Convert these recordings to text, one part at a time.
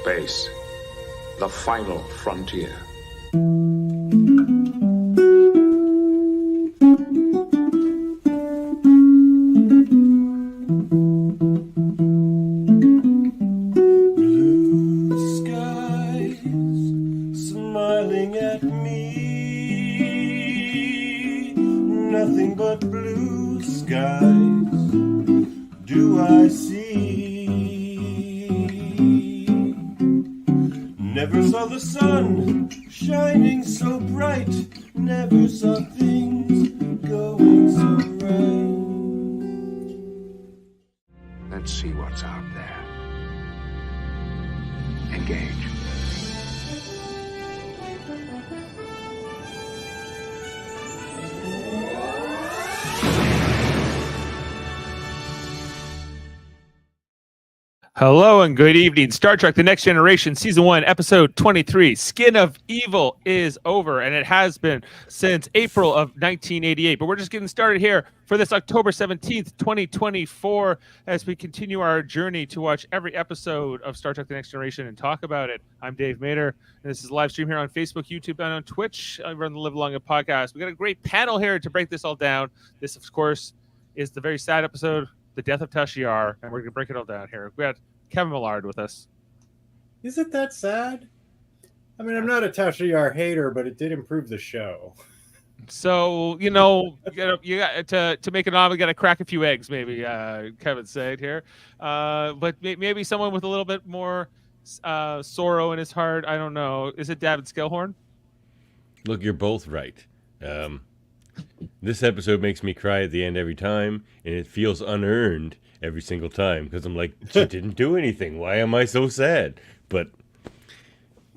Space, the final frontier. Blue skies smiling at me, nothing but blue skies do I see. Never saw the sun shining so bright, never saw things going so right. Let's see what's out there. Engage. Hello and good evening. Star Trek The Next Generation, Season 1, Episode 23, Skin of Evil is over, and it has been since April of 1988. But we're just getting started here for this October 17th, 2024, as we continue our journey to watch every episode of Star Trek The Next Generation and talk about it. I'm Dave Mader, and this is a live stream here on Facebook, YouTube, and on Twitch. I run the Live Along It podcast. We got a great panel here to break this all down. This, of course, is the very sad episode, The Death of Tashiar, and we're going to break it all down here. We got Kevin Millard with us. Is it that sad? I mean, I'm not a Tasha Yar hater, but it did improve the show. So, you got to make an omelet, got to crack a few eggs, maybe, Kevin said here. But maybe someone with a little bit more sorrow in his heart. I don't know. Is it Davan Skelhorn? Look, you're both right. This episode makes me cry at the end every time, and it feels unearned every single time because I'm like, she didn't do anything. Why am I so sad? But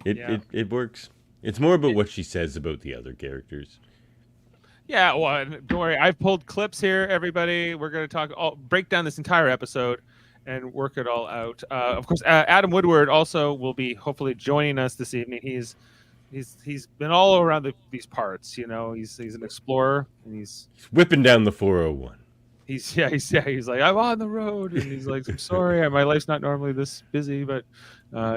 it works. It's more about what she says about the other characters. Yeah, well, don't worry. I've pulled clips here, everybody. We're going to break down this entire episode and work it all out. Of course, Adam Woodward also will be hopefully joining us this evening. He's been all around these parts. He's an explorer, and he's whipping down the 401. He's like, I'm on the road, and he's like, I'm sorry, my life's not normally this busy, but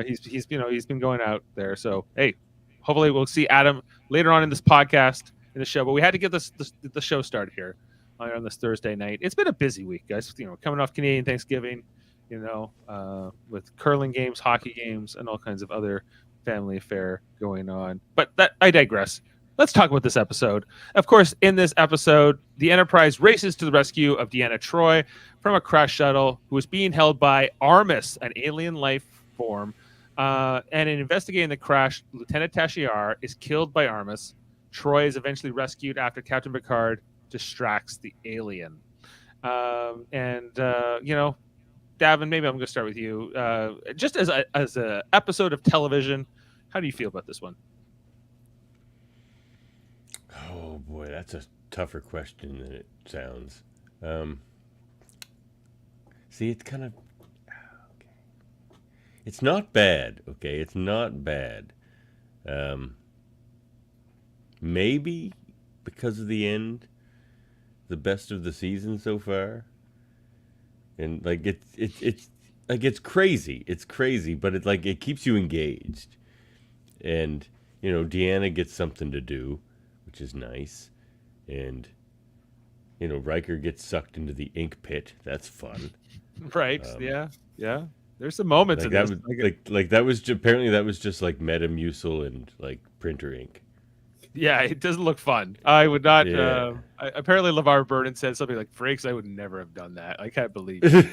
he's been going out there. So hey, hopefully we'll see Adam later on in this podcast in the show. But we had to get the show started here on this Thursday night. It's been a busy week, guys. Coming off Canadian Thanksgiving, with curling games, hockey games, and all kinds of other family affair going on. But I digress. Let's talk about this episode. Of course, in this episode, the Enterprise races to the rescue of Deanna Troi from a crash shuttle who is being held by Armus, an alien life form. And in investigating the crash, Lieutenant Tashiar is killed by Armus. Troi is eventually rescued after Captain Picard distracts the alien. Davin, maybe I'm going to start with you. Just as a episode of television, how do you feel about this one? Oh boy, that's a tougher question than it sounds. See, it's kind of okay. It's not bad. Okay, it's not bad. Maybe because of the end, the best of the season so far. And like it's crazy. It's crazy, but it keeps you engaged. And Deanna gets something to do, which is nice. And Riker gets sucked into the ink pit. That's fun. Right. Yeah. There's some moments in that this. that was apparently that was just like Metamucil and like printer ink. Yeah, it doesn't look fun. I would not. Yeah. Apparently, LeVar Burton said something like, "Frakes, I would never have done that. I can't believe you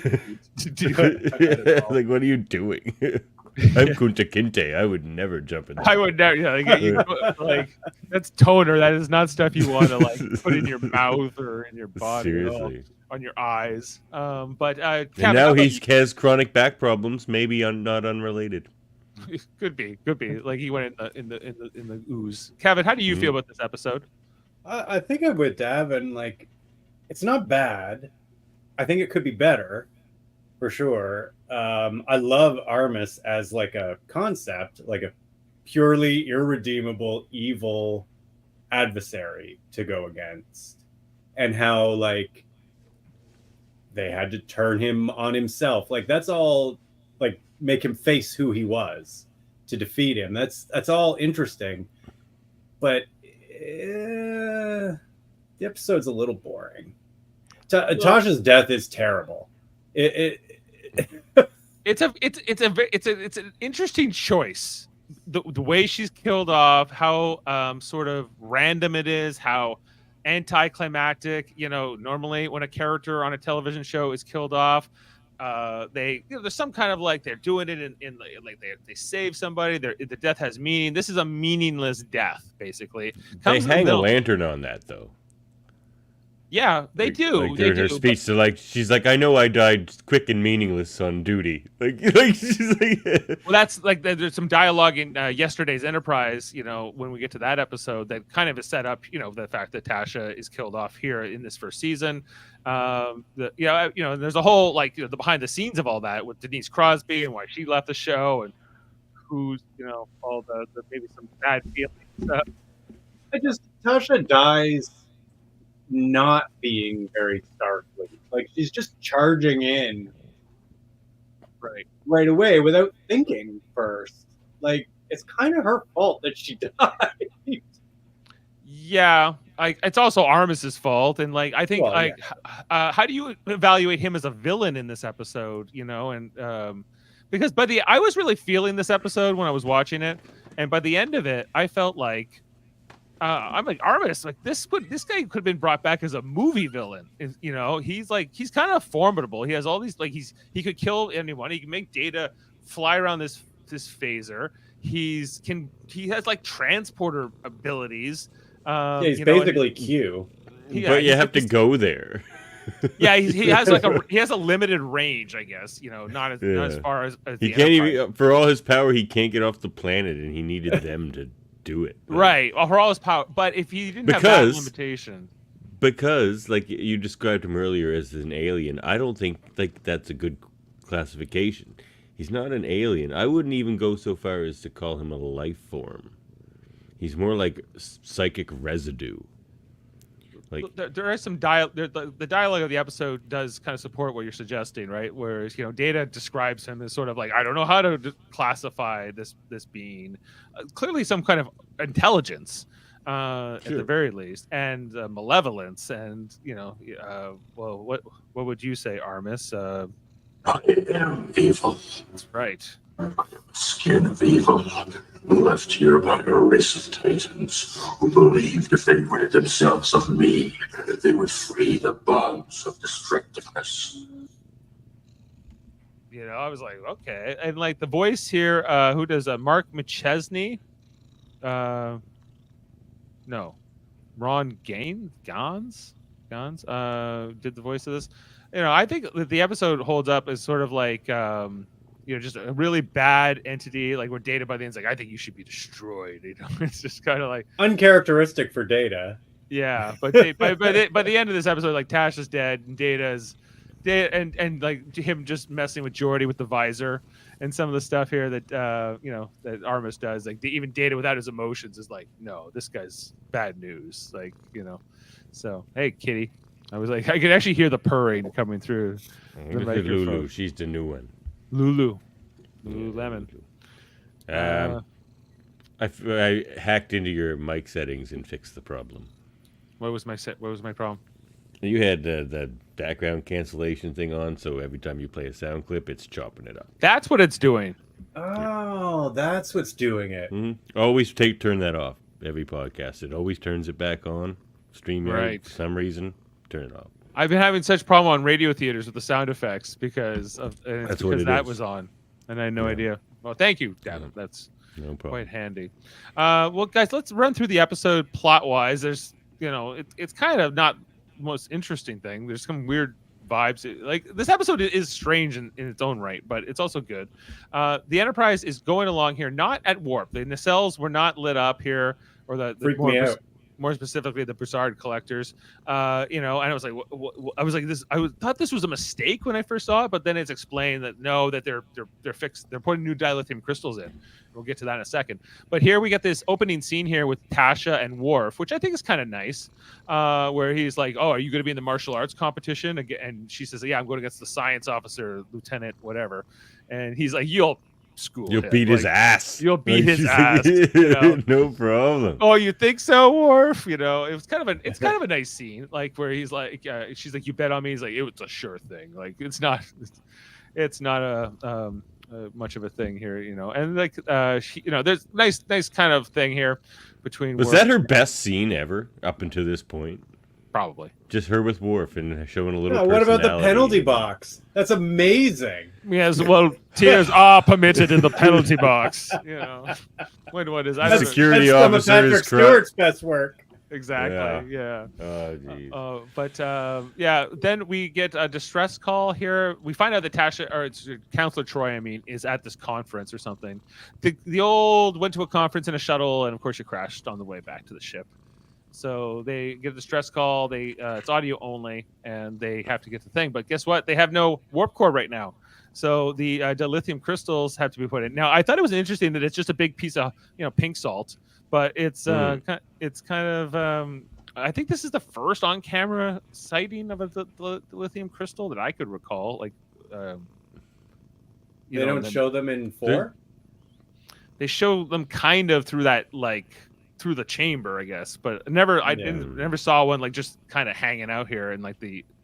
to do that." Like, what are you doing? I'm Kunta Kinte. I would never jump in that. I would never. Yeah, like that's toner. That is not stuff you want to put in your mouth or in your body. Seriously. On your eyes. But and now he has chronic back problems. Maybe not unrelated. Could be. Like he went in the ooze. Kevin, how do you feel about this episode? I think I'm with Davin. Like, it's not bad. I think it could be better, for sure. I love Armus as like a concept, like a purely irredeemable evil adversary to go against, and how they had to turn him on himself. Like, that's all like make him face who he was to defeat him. That's all interesting, but the episode's a little boring. Tasha's death is terrible. It's an interesting choice. The way she's killed off, how sort of random it is, how anticlimactic. Normally when a character on a television show is killed off, there's some kind of like they're doing it in like they save somebody. The death has meaning. This is a meaningless death, basically. They hang a lantern on that though. Yeah, they do. Like during her speech, so like she's like, "I know I died quick and meaningless on duty." Like she's like. Well, that's like there's some dialogue in yesterday's Enterprise. When we get to that episode, that kind of is set up. The fact that Tasha is killed off here in this first season. There's a whole the behind the scenes of all that with Denise Crosby and why she left the show and who's all the maybe some bad feelings. Tasha dies not being very Starfleet. Like she's just charging in right away without thinking first. Like it's kind of her fault that she died. Yeah, it's also Armis's fault, and I think how do you evaluate him as a villain in this episode? And because I was really feeling this episode when I was watching it, and by the end of it, I felt like. I'm like Armis, this guy could have been brought back as a movie villain. He's kind of formidable. He has all these he could kill anyone. He can make Data fly around this phaser. He has transporter abilities. He's basically Q. But you have to go there. Yeah, he has a limited range, I guess. Not as far as he can't even for all his power. He can't get off the planet, and he needed them to. Do it right for all his power, but if he didn't have that limitation, because like you described him earlier as an alien, I don't think that's a good classification. He's not an alien. I wouldn't even go so far as to call him a life form. He's more like psychic residue. Like there is some dialogue. The dialogue of the episode does kind of support what you're suggesting, right? Whereas Data describes him as sort of like I don't know how to classify this being. Clearly, some kind of intelligence, at the very least, and malevolence, and well, what would you say, Armis? I am evil. That's right. Skin of evil, left here by a race of titans who believed if they rid themselves of me, they would free the bonds of destructiveness. I was like, okay, and the voice here, who does Mark McChesney? No, Ron Gans did the voice of this. I think that the episode holds up as sort of just a really bad entity, where Data by the end's I think you should be destroyed. It's just kind of uncharacteristic for Data. Yeah, but by the end of this episode, Tasha's dead and Data's dead, and him just messing with Geordi with the visor and some of the stuff here that that Armis does. Even Data without his emotions is no, this guy's bad news. So hey, Kitty, I was I could actually hear the purring coming through. Lulu, she's the new one. Lululemon. I hacked into your mic settings and fixed the problem. What was my problem? You had the background cancellation thing on, so every time you play a sound clip, it's chopping it up. That's what it's doing. Oh, that's what's doing it. Mm-hmm. Always turn that off. Every podcast, it always turns it back on. StreamYard, for some reason, turn it off. I've been having such problem on radio theaters with the sound effects because that was on, and I had no idea. Well, thank you, Davan. That's no problem. Quite handy. Well, guys, let's run through the episode plot-wise. There's, it's kind of not the most interesting thing. There's some weird vibes. This episode is strange in its own right, but it's also good. The Enterprise is going along here, not at warp. The nacelles were not lit up here, or freaked me out. more specifically the Broussard collectors. And I was like, I was like, thought this was a mistake when I first saw it, but then it's explained that no, that they're fixed. They're putting new dilithium crystals in. We'll get to that in a second. But here we get this opening scene here with Tasha and Worf, which I think is kind of nice, where he's like, "Oh, are you going to be in the martial arts competition?" And she says, "Yeah, I'm going against the science officer, lieutenant, whatever." And he's like, "You'll beat his ass. You'll beat his ass. No problem." Oh, you think so, Worf? It was kind of a nice scene, like where he's like, she's like, "You bet on me." He's like, "It was a sure thing. Like it's not a much of a thing here, And like, there's nice kind of thing here between. Was Worf. that her best scene ever up until this point? Probably. Just her with Worf and showing a little. Yeah, what about the penalty box? That's amazing. Yes, well, tears are permitted in the penalty box. What is that? Security That's some of officers. Patrick Stewart's best work. Exactly. Yeah. Oh, geez. But then we get a distress call here. We find out that Tasha, or it's Counselor Troy, is at this conference or something. The old went to a conference in a shuttle, and of course, she crashed on the way back to the ship. So they get a distress call. It's audio only, and they have to get the thing. But guess what? They have no warp core right now. So the dilithium crystals have to be put in. Now, I thought it was interesting that it's just a big piece of pink salt, but it's kind of. I think this is the first on-camera sighting of the lithium crystal that I could recall. Like, they don't show them in 4. They show them kind of through that through the chamber, I guess, but never saw one like just kind of hanging out here in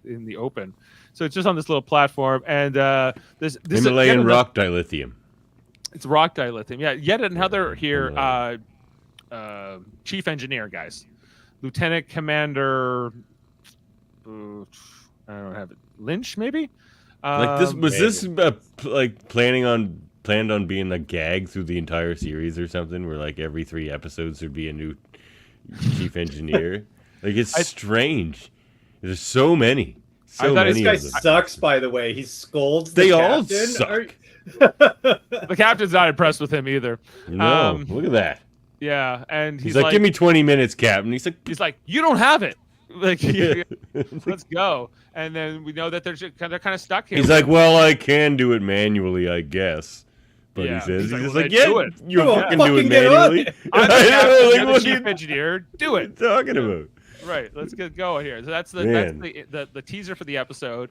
in the open. So it's just on this little platform, and this Himalayan rock dilithium. It's rock dilithium. Yeah, yet another here. Chief engineer, guys, Lieutenant Commander. I don't have it. Lynch, maybe. This planned on being a gag through the entire series or something, where like every 3 episodes there'd be a new chief engineer? It's strange. There's so many. This guy sucks, by the way. He scolds the captain. They all suck. The captain's not impressed with him either. No, look at that. Yeah, and he's like, "Give me 20 minutes, Captain." He's like, "You don't have it. Let's go." And then we know that they're kind of stuck here. He's like, "Well, I can do it manually, I guess." But he says, "You fucking do it manually." I'm the chief engineer. Do it. What are you talking about? Right. Let's get going here. So that's the teaser for the episode.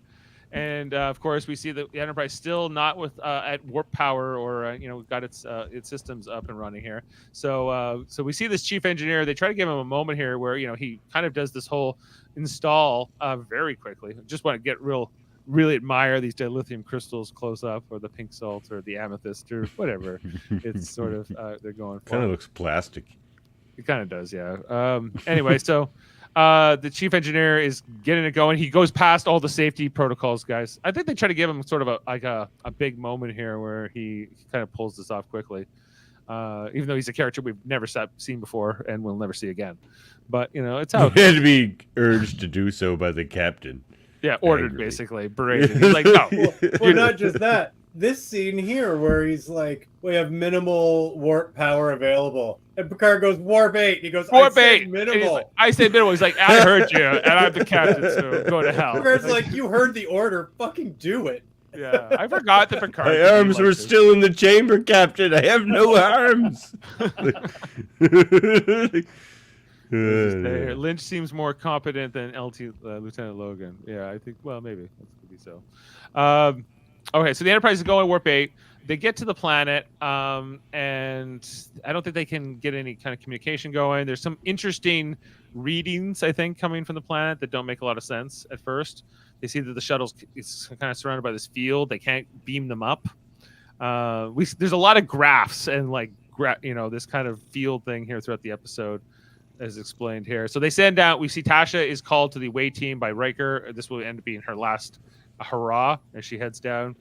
And of course, we see the Enterprise still not with at warp power or got its systems up and running here. So we see this chief engineer. They try to give him a moment here where he kind of does this whole install very quickly. Just want to get really admire these dilithium crystals close up, or the pink salt, or the amethyst, or whatever. It's sort of they're going for. Kind of looks plastic. It kind of does, yeah. Anyway, so. The chief engineer is getting it going. He goes past all the safety protocols, guys. I think they try to give him sort of a big moment here where he kind of pulls this off quickly. Even though he's a character we've never seen before and we'll never see again. But, it's how he had to be urged to do so by the captain. Yeah, ordered, angrily. Basically. Berated. He's like, no. Well, not just that. This scene here where he's like, we have minimal warp power available. And Picard goes, warp 8. He goes, warp I 8. said minimal. Like, I said minimal. He's like, I heard you, and I'm the captain, so go to hell. Picard's like, you heard the order. Fucking do it. Yeah, I forgot that Picard. My arms were still in the chamber, Captain. I have no arms. Lynch seems more competent than Lieutenant Logan. Yeah, I think, well, maybe. That could be so. Okay, so the Enterprise is going warp 8. They get to the planet, and I don't think they can get any kind of communication going. There's some interesting readings, I think, coming from the planet that don't make a lot of sense at first. They see that the shuttle is kind of surrounded by this field. They can't beam them up. There's a lot of graphs and this kind of field thing here throughout the episode, as explained here. So they send out. We see Tasha is called to the away team by Riker. This will end up being her last hurrah as she heads down.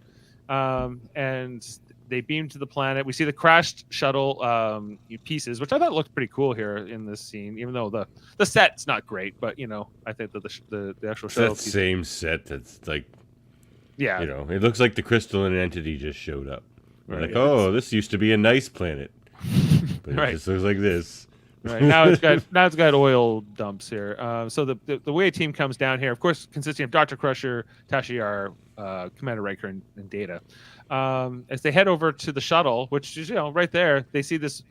And they beam to the planet. We see the crashed shuttle pieces, which I thought looked pretty cool here in this scene, even though the set's not great. But I think that the actual shuttle. That same set that's like, yeah, it looks like the crystalline entity just showed up. Right. Like, this used to be a nice planet, but it just looks like this. Right now it's got oil dumps here. So the way team comes down here, of course, consisting of Dr. Crusher, Tasha Yar, Commander Riker, and Data. As they head over to the shuttle, which is right there, they see this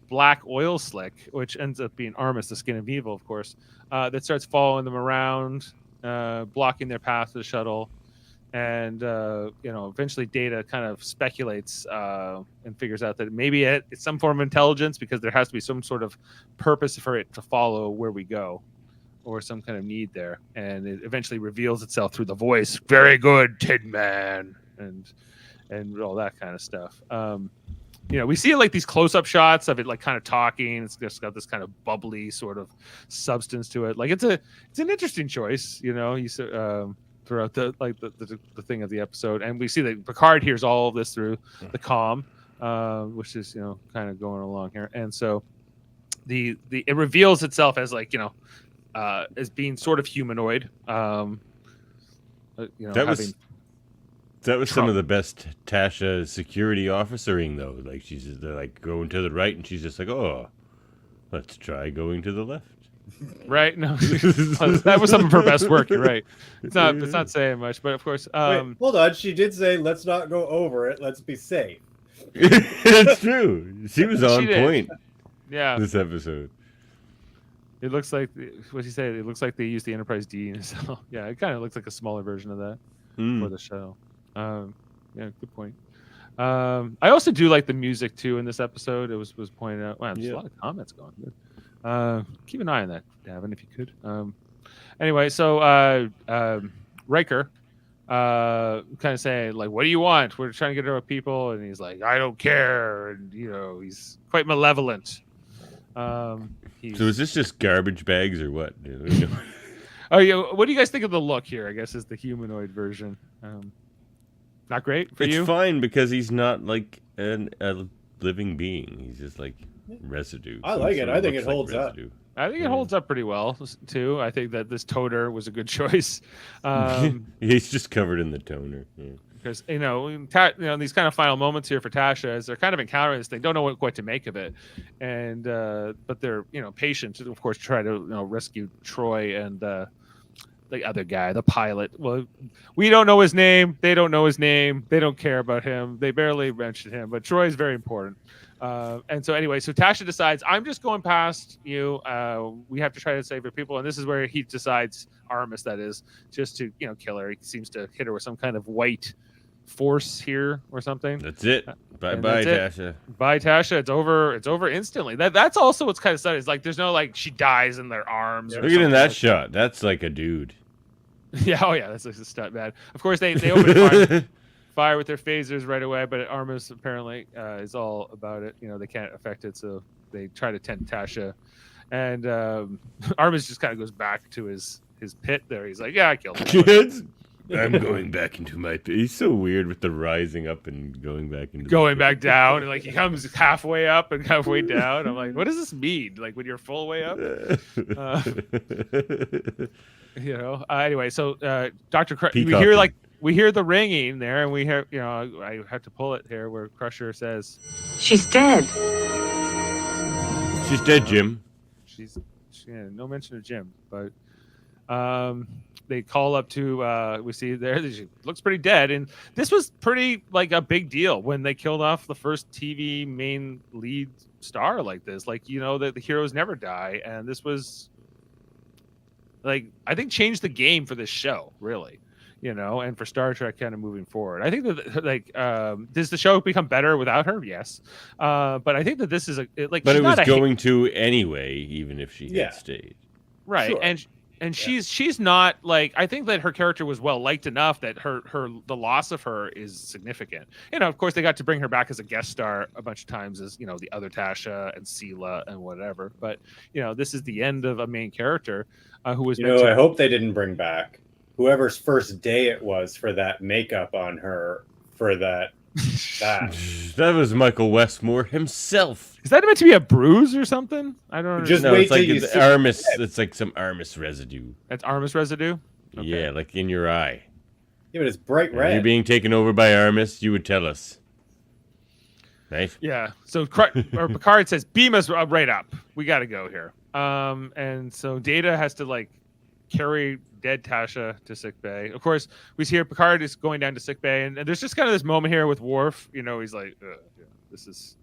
black oil slick, which ends up being Armus, the skin of evil, of course, that starts following them around, blocking their path to the shuttle. And eventually Data kind of speculates and figures out that maybe it's some form of intelligence, because there has to be some sort of purpose for it to follow where we go, or some kind of need there. And it eventually reveals itself through the voice, "Very good, Tin Man," and all that kind of stuff. We see like these close-up shots of it, like kind of talking. It's just got this kind of bubbly sort of substance to it. Like it's an interesting choice, throughout the thing of the episode. And we see that Picard hears all of this through the comm, which is kind of going along here. And so it reveals itself as as being sort of humanoid. That was some of the best Tasha security officering, though. Like they're like going to the right, and she's just like, "Oh, let's try going to the left." Right? No, that was some of her best work. You're right. It's not saying much, but of course. Wait, hold on. She did say, "Let's not go over it. Let's be safe." It's true. She was on point. Yeah. This episode. It looks like what you said. It looks like they used the Enterprise D. So yeah, it kind of looks like a smaller version of that for the show. Yeah, good point. I also do like the music too in this episode. It was pointed out. Wow, there's a lot of comments going. Good. Keep an eye on that, Davan, if you could. Anyway, so Riker kind of saying like, "What do you want? We're trying to get rid of people," and he's like, "I don't care," and he's quite malevolent. So is this just garbage bags or what? Oh yeah, what do you guys think of the look here? I guess is the humanoid version. Not great for you? It's fine because he's not like a living being. He's just like residue. I like it. I think it holds up. I think it holds up pretty well too. I think that this toner was a good choice. He's just covered in the toner. Because these kind of final moments here for Tasha, as they're kind of encountering this, they don't know what to make of it, and but they're patient, of course, try to rescue Troy and the other guy, the pilot. Well, we don't know his name. They don't know his name. They don't care about him. They barely mention him, but Troy is very important. And so anyway, so Tasha decides, I'm just going past you. We have to try to save her people. And this is where he decides, Armus, that is, just to, kill her. He seems to hit her with some kind of white force here or something. That's it. Bye-bye, Tasha. Bye, Tasha. It's over. It's over instantly. That's also what's kind of sad. Is like there's no like she dies in their arms. Look at that shot. That's like a dude. Yeah. Oh yeah. That's like a stunt man. Of course they open fire with their phasers right away, but Armus apparently is all about it. They can't affect it, so they try to tent Tasha, and Armus just kind of goes back to his pit there. He's like, "Yeah, I killed him." I'm going back into my pit. He's so weird with the rising up and going back down, and like he comes halfway up and halfway down. I'm like, what does this mean? Like when you're full way up? Anyway, so Dr. We hear the ringing there, and we hear, I have to pull it here where Crusher says, "She's dead." She's dead, Jim. No mention of Jim, but they call up to we see there she looks pretty dead, and this was pretty like a big deal when they killed off the first TV main lead star like this. Like that the heroes never die, and this was like I think changed the game for this show really. And for Star Trek kind of moving forward. I think that does the show become better without her? Yes. But I think that this is but it was going to anyway, even if she had stayed. Right. Sure. And she's not like, I think that her character was well liked enough that the loss of her is significant. Of course they got to bring her back as a guest star a bunch of times as, the other Tasha and Sela and whatever. But, this is the end of a main character who was I hope they didn't bring back whoever's first day it was for that makeup on her for that. That was Michael Westmore himself. Is that meant to be a bruise or something? I don't know. Just wait it's till like you it's Armus. It's like some Armus residue. That's Armus residue? Okay. Yeah, like in your eye. Yeah, but it's bright red. You're being taken over by Armus, you would tell us. Right? Yeah. So Picard says, beam us right up. we got to go here. And so Data has to like carry dead Tasha to sickbay. Of course, we see here Picard is going down to sickbay, and there's just kind of this moment here with Worf. You know, he's like, yeah, this is.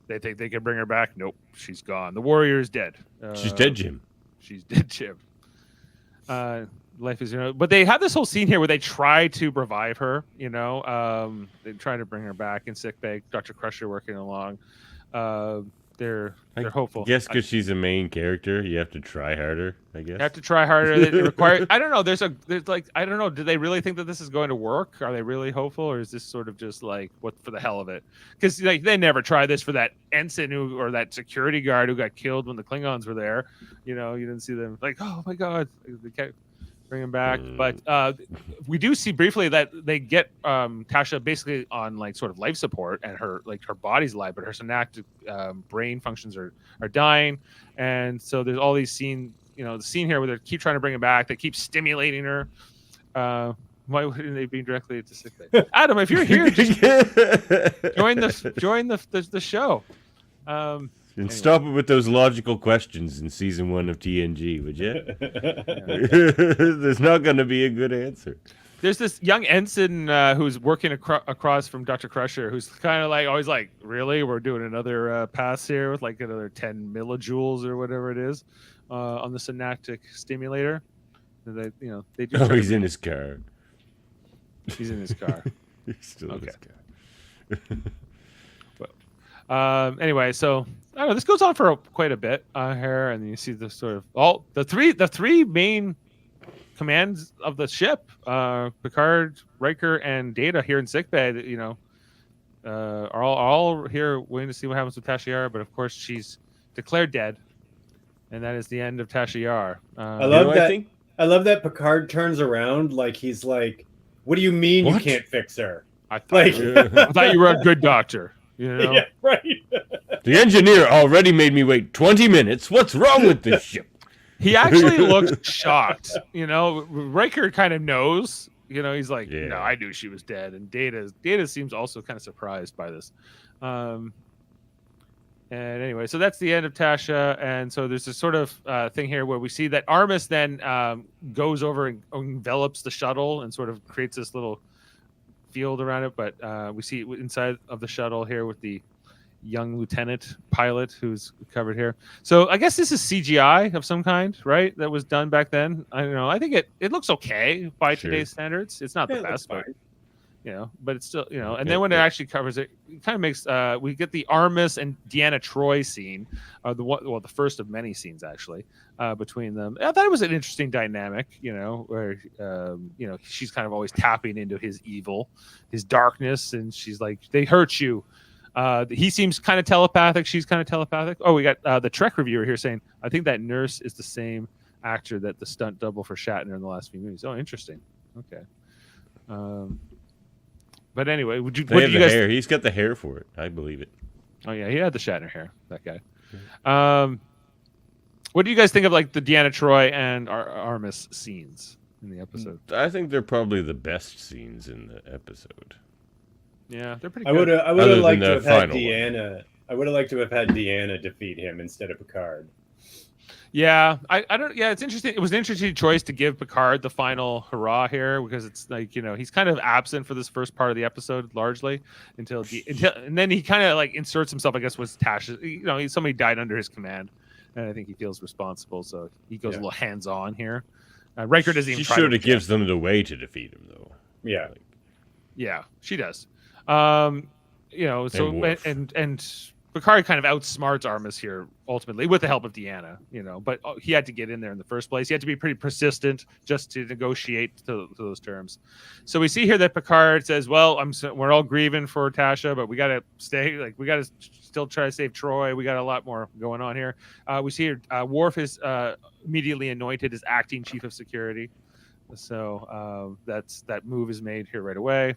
They think they can bring her back. Nope, she's gone. The warrior is dead. She's dead, Jim. She's dead, Jim. Life is, but they have this whole scene here where they try to revive her. You know, they try to bring her back in sickbay. Dr. Crusher working along. They're hopeful. Yes, because she's a main character, you have to try harder. I guess you have to try harder. They require. I don't know. There's like I don't know. Do they really think that this is going to work? Are they really hopeful, or is this sort of just like what for the hell of it? Because like they never tried this for that ensign or that security guard who got killed when the Klingons were there. You know, you didn't see them like, oh my god, they kept bring him back. But we do see briefly that they get Tasha basically on like sort of life support, and her body's alive, but her synaptic brain functions are dying. And so there's all these scenes, the scene here where they keep trying to bring him back. They keep stimulating her. Why wouldn't they be directly to sickbay? Adam, if you're here, just join the show. And stop it with those logical questions in season 1 of TNG, would you? There's not going to be a good answer. There's this young ensign who's working across from Dr. Crusher, who's kind of like always like, really? We're doing another pass here with like another 10 millijoules or whatever it is on the synaptic stimulator. And they do. He's in his car. He's in his car. He's still in his car. Anyway, so I don't know. This goes on for quite a bit here, and then you see the sort of the three main commands of the ship: Picard, Riker, and Data here in sickbay. Are all here waiting to see what happens with Tasha Yar. But of course, she's declared dead, and that is the end of Tasha Yar. I love that. I love that Picard turns around like he's like, "What do you mean you can't fix her?" I thought you were a good doctor. Yeah, right. The engineer already made me wait 20 minutes. What's wrong with this ship? He actually looked shocked. Riker kind of knows. He's like, no, I knew she was dead. And Data seems also kind of surprised by this. And anyway, so that's the end of Tasha. And so there's this sort of thing here where we see that Armis then goes over and envelops the shuttle and sort of creates this little field around it, but we see inside of the shuttle here with the young lieutenant pilot who's covered here. So I guess this is CGI of some kind, right? That was done back then. I don't know. I think it looks okay by today's standards. It's not the best, but but it's still, and then when it actually covers it, it kind of makes we get the Armis and Deanna Troi scene, the first of many scenes actually between them. I thought it was an interesting dynamic, where she's kind of always tapping into his evil, his darkness, and she's like, they hurt you. He seems kind of telepathic. She's kind of telepathic. Oh, we got the Trek reviewer here saying, I think that nurse is the same actor that the stunt double for Shatner in the last few movies. Oh, interesting. Okay. But anyway, what do you guys? Hair. He's got the hair for it. I believe it. Oh yeah, he had the Shatner hair. That guy. What do you guys think of like the Deanna Troi and Armis scenes in the episode? I think they're probably the best scenes in the episode. Yeah, they're pretty good. I would have liked to have had Deanna. One. I would have liked to have had Deanna defeat him instead of Picard. Yeah, I don't. Yeah, it's interesting. It was an interesting choice to give Picard the final hurrah here because it's like he's kind of absent for this first part of the episode largely until and then he kind of like inserts himself. I guess was Tasha. Somebody died under his command, and I think he feels responsible, so he goes a little hands on here. Riker doesn't even. She sort of gives them the way to defeat him, though. Yeah, yeah, she does. So and Picard kind of outsmarts Armis here ultimately with the help of Deanna, but he had to get in there in the first place. He had to be pretty persistent just to negotiate to those terms. So we see here that Picard says, well, we're all grieving for Tasha, but we got to we got to still try to save Troy. We got a lot more going on here. We see here, Worf is immediately anointed as acting chief of security. So that move is made here right away.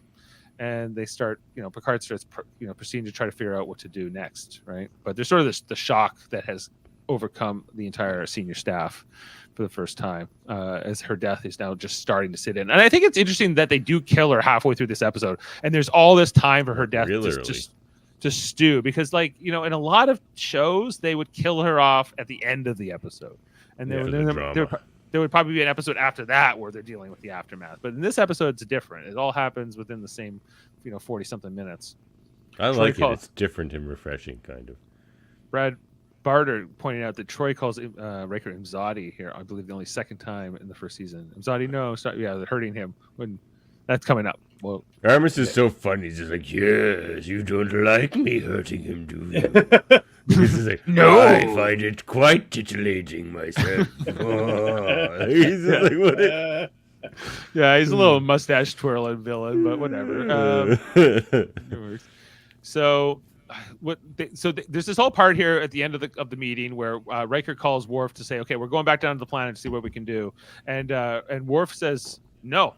And they start, Picard starts, proceeding to try to figure out what to do next, right? But there's sort of the shock that has overcome the entire senior staff for the first time, as her death is now just starting to sit in. And I think it's interesting that they do kill her halfway through this episode, and there's all this time for her death. to stew, because like, you know, in a lot of shows they would kill her off at the end of the episode, and Yeah, there would probably be an episode after that where they're dealing with the aftermath. But in this episode, it's different. It all happens within the same, 40-something minutes. I like it. It's different and refreshing, kind of. Brad Barter pointed out that Troy calls Riker Imzadi here, I believe the only second time in the first season. Imzadi, no, stop, yeah, they're hurting him. When that's coming up. Well, Armis is so funny. He's just like, yes, you don't like me hurting him, do you? He's like, no, I find it quite titillating myself. Oh. He's just like, what? Yeah, he's a little mustache twirling villain, but whatever. So, there's this whole part here at the end of the meeting where Riker calls Worf to say, "Okay, we're going back down to the planet to see what we can do," and Worf says, "No,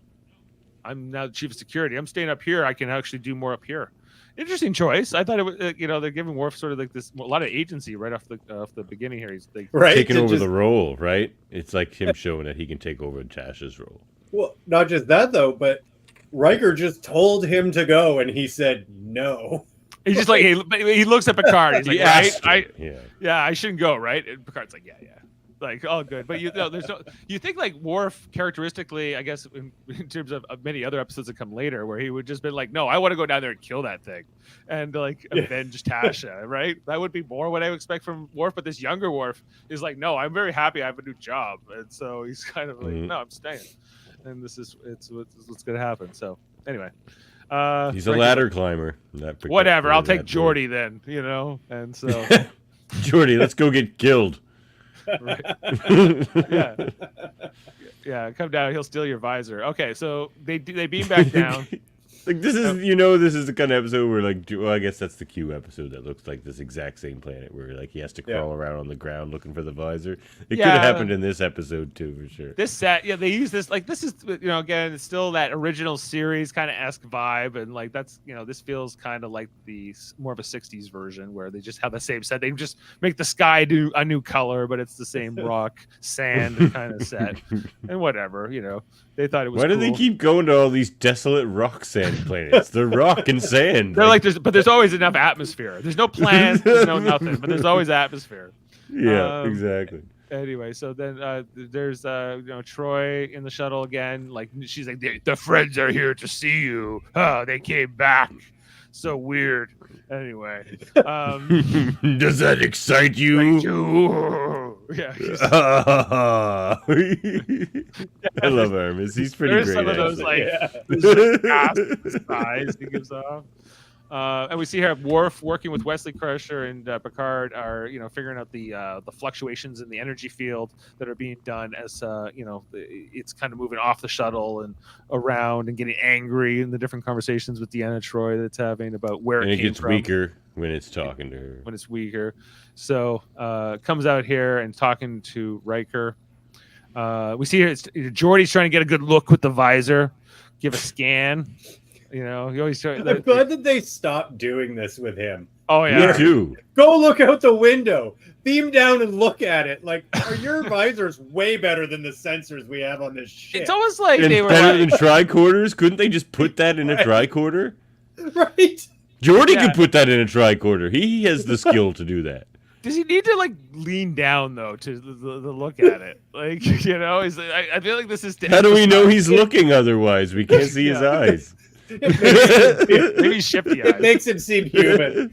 I'm now the chief of security. I'm staying up here. I can actually do more up here." Interesting choice. I thought it was, they're giving Worf sort of like this a lot of agency right off the beginning here. He's like, taking over the role, right? It's like him showing that he can take over Tasha's role. Well, not just that though, but Riker just told him to go, and he said no. He's just like he looks at Picard. He's like, I shouldn't go, right? And Picard's like, yeah, like, all good. But you think like Worf characteristically, I guess, in terms of many other episodes that come later, where he would just be like, no, I want to go down there and kill that thing, and like avenge Tasha, right? That would be more what I would expect from Worf. But this younger Worf is like, no, I'm very happy I have a new job, and so he's kind of like, no, I'm staying, and it's what's going to happen. So anyway. He's a ladder climber. Whatever, I'll take Geordi then, and so Geordi, let's go get killed. Right. Yeah, come down, he'll steal your visor. Okay, so they beam back down. Like this is this is the kind of episode where like I guess that's the Q episode that looks like this exact same planet where like he has to crawl around on the ground looking for the visor. It could have happened in this episode too, for sure. This set, they use this like this is again, it's still that original series kind of esque vibe, and like that's this feels kind of like the more of a 60s version where they just have the same set. They just make the sky do a new color, but it's the same rock sand kind of set, and whatever they thought it was. Why do they keep going to all these desolate rock sand planets? They're rock and sand. They're like there's always enough atmosphere. There's no plants, there's no nothing, but there's always atmosphere. Yeah, exactly. Anyway, so then there's Troy in the shuttle again. Like she's like, the friends are here to see you. Oh, they came back. So weird. Anyway, does that excite you? Yeah. I love Armis. He's pretty There's great. Some of those like eyes he gives off. And we see here Worf working with Wesley Crusher and Picard are figuring out the fluctuations in the energy field that are being done as it's kind of moving off the shuttle and around and getting angry in the different conversations with Deanna Troi that's having about where it gets from. Weaker when it's talking to her. When it's weaker, so comes out here and talking to Riker. We see here Geordi's trying to get a good look with the visor, give a scan. You always try. I'm glad that they stopped doing this with him. Oh yeah, me too. Go look out the window, beam down and look at it. Like, are your visors way better than the sensors we have on this ship? It's almost like and they were better than tricorders. Couldn't they just put that in a tricorder? Right. Geordi could put that in a tricorder. He has the skill to do that. Does he need to like lean down though to the look at it? Like I feel like this is. How do we know he's looking? Otherwise, we can't see his eyes. Maybe he's shifty eyes. It makes him seem human.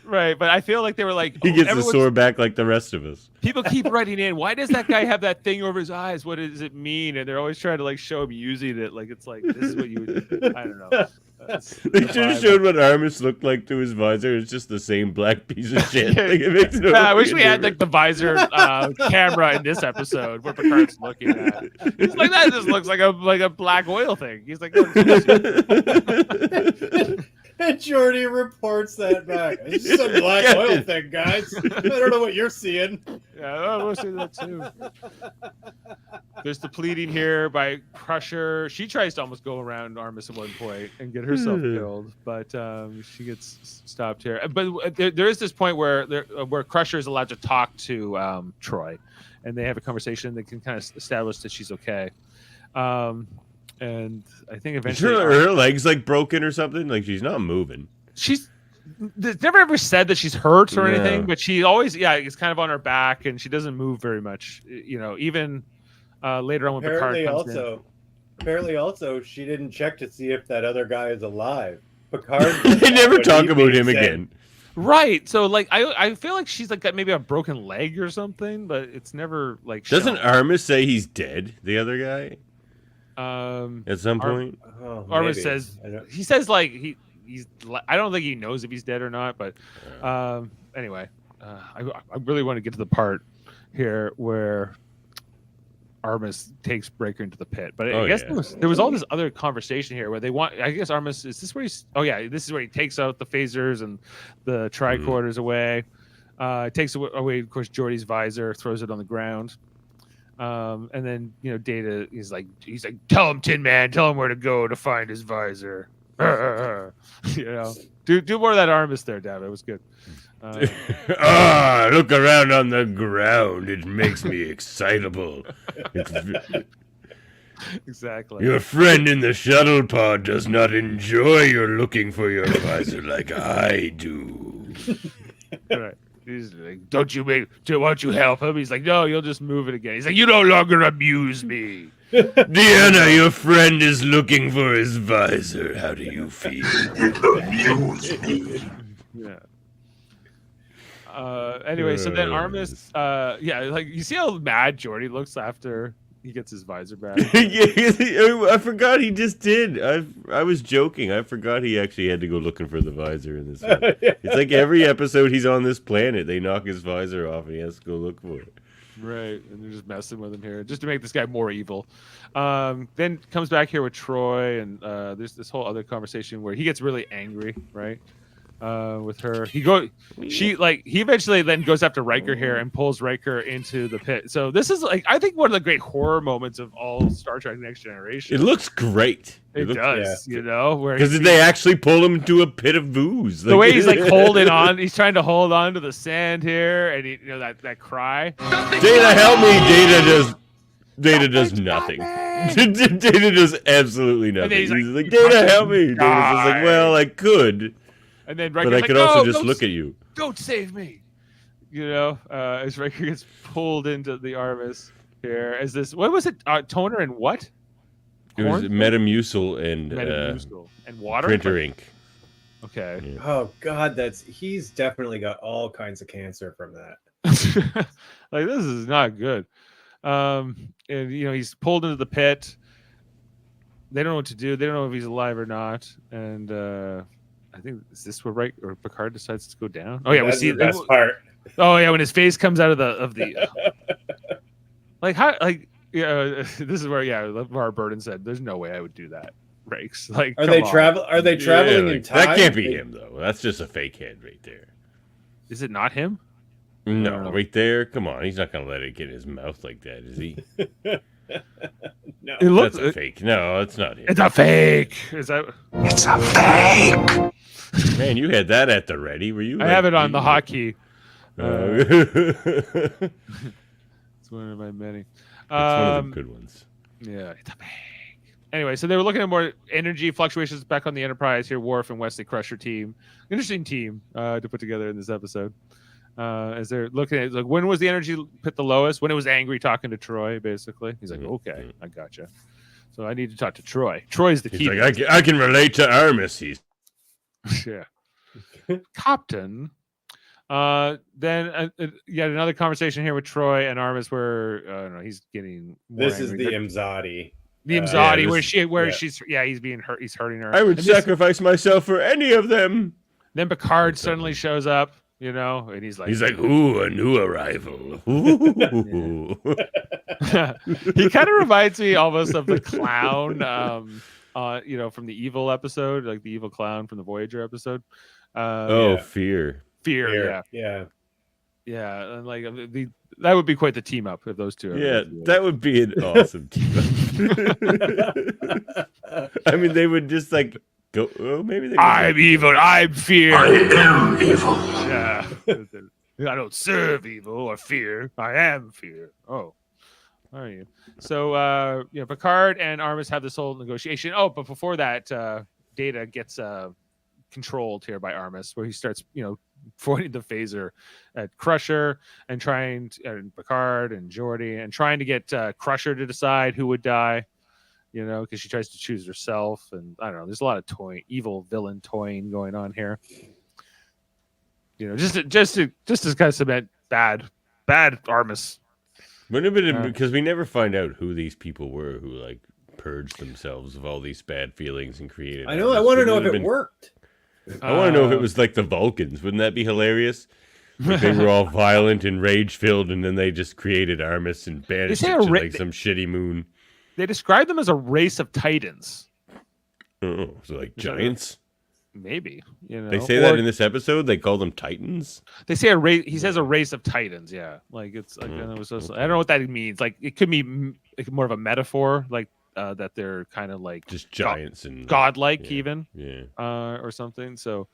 Right, but I feel like they were like he gets the sore back like the rest of us. People keep writing in, why does that guy have that thing over his eyes? What does it mean? And they're always trying to like show him using it, like it's like this is what you would. I don't know. They should have showed what Armis looked like to his visor. It's just the same black piece of shit. Like, it makes no I wish we had like the visor camera in this episode where Picard's looking at it. He's like, that just looks like a black oil thing. He's like, and Geordi reports that back. It's just a black oil thing, guys. I don't know what you're seeing. Yeah, I want to see that too. There's the pleading here by Crusher. She tries to almost go around Armis at one point and get herself killed, but she gets stopped here. But there is this point where Crusher is allowed to talk to Troy, and they have a conversation that can kind of establish that she's okay. And I think Is eventually her legs like broken or something? Like she's not moving. she's never ever said that she's hurt or No. anything, but she always is kind of on her back and she doesn't move very much. Even later on when Picard comes in. Apparently, also, she didn't check to see if that other guy is alive. Picard. They never when talk he about beats him again. Right. So like I feel like she's like got maybe a broken leg or something, but it's never like Doesn't shown. Armis say he's dead? The other guy at some point. Oh, Armis maybe. says I don't- he says like he's I don't think he knows if he's dead or not, but anyway, I really want to get to the part here where Armis takes Breaker into the pit, but I guess there was all this other conversation here where they want. I guess Armis is this where he's? Oh yeah, this is where he takes out the phasers and the tricorders away. Takes away, of course, Geordi's visor, throws it on the ground, and then Data is like, tell him, Tin Man, tell him where to go to find his visor. Do more of that Armis there, Dav. It was good. Look around on the ground. It makes me excitable. Exactly. Your friend in the shuttle pod does not enjoy your looking for your visor like I do. Right. He's like, why don't you help him? He's like, no, you'll just move it again. He's like, you no longer amuse me. Deanna, your friend is looking for his visor. How do you feel? Amuse me. Yeah. Anyway, so then Armis, like you see how mad Geordi looks after he gets his visor back. I forgot he just did. I was joking. I forgot he actually had to go looking for the visor in this one. It's like every episode he's on this planet, they knock his visor off and he has to go look for it. Right, and they're just messing with him here, just to make this guy more evil. Then comes back here with Troy, and there's this whole other conversation where he gets really angry, right? With her, he eventually then goes after Riker here and pulls Riker into the pit. So this is like, I think, one of the great horror moments of all Star Trek Next Generation. It looks great. It does, where because they actually pull him into a pit of booze. The way he's like holding on, he's trying to hold on to the sand here, and he, that cry. Data, help me! Data does nothing. Data does absolutely nothing. He's like, Data, help me! Data's just like, well, I could. And then But Riker's I could like, also no, just look at you. Don't save me. As Riker gets pulled into the Armis here. As this, what was it? Toner and what? It was Metamucil and Metamucil and water. printer ink. Okay. Yeah. Oh God, he's definitely got all kinds of cancer from that. Like, this is not good. And he's pulled into the pit. They don't know what to do. They don't know if he's alive or not. And I think, is this where Picard decides to go down? Oh yeah, That's we see the best part. Oh yeah, when his face comes out of the like how this is where LeVar Burton said, "There's no way I would do that." Rakes, like, Are they traveling in time? That can't be him though. That's just a fake head right there. Is it not him? No, right there. Come on, he's not gonna let it get in his mouth like that, is he? No, It looks. That's a fake. No, it's not him. It's a fake. Is that? It's a fake. Man, you had that at the ready. Were you? I have it on the hotkey. It's It's one of my many. one of the good ones. Yeah, it's a fake. Anyway, so they were looking at more energy fluctuations back on the Enterprise here. Worf and Wesley Crusher team, interesting team to put together in this episode. As they're looking at, like, when was the energy pit the lowest? When it was angry talking to Troy, basically. He's like, okay, I gotcha. So I need to talk to Troy. Troy's the key. He's like, I can relate to Armis. He's Yeah. Captain. Then yet another conversation here with Troy and Armis where I don't know, he's getting more This angry. is the Imzadi. The Imzadi, yeah, where she's he's being hurt, he's hurting her. I would And this- sacrifice myself for any of them. Then Picard suddenly shows up, and he's like, Ooh, a new arrival. Ooh. he kind of reminds me almost of the clown, from the Evil episode, like the evil clown from the Voyager episode. Fear. Fear, Yeah. yeah, and like that would be quite the team up if those two. Yeah, that would be an awesome team. I mean, they would just like go. Oh, maybe they. I'm evil. I'm fear. I am evil. Yeah. I don't serve evil or fear. I am fear. Oh. are you? So, Picard and Armis have this whole negotiation. Oh, but before that, Data gets controlled here by Armis, where he starts, pointing the phaser at Crusher and and Picard and Geordi and trying to get Crusher to decide who would die. Because she tries to choose herself, and I don't know. There's a lot of evil villain toying going on here. Just to kind of cement bad Armis. Wouldn't have been because we never find out who these people were who like purged themselves of all these bad feelings and created. I know. I want to know if it worked. I want to know if it was like the Vulcans. Wouldn't that be hilarious? Like they were all violent and rage filled, and then they just created Armis and banished it to like some shitty moon. They describe them as a race of titans. Oh, so like giants? Maybe. They say that in this episode. They call them titans. They say a race. He says a race of titans. Yeah, like it's like I don't know what that means. Like it could be more of a metaphor, like that they're kind of like just giants and godlike, even, yeah, or something. So,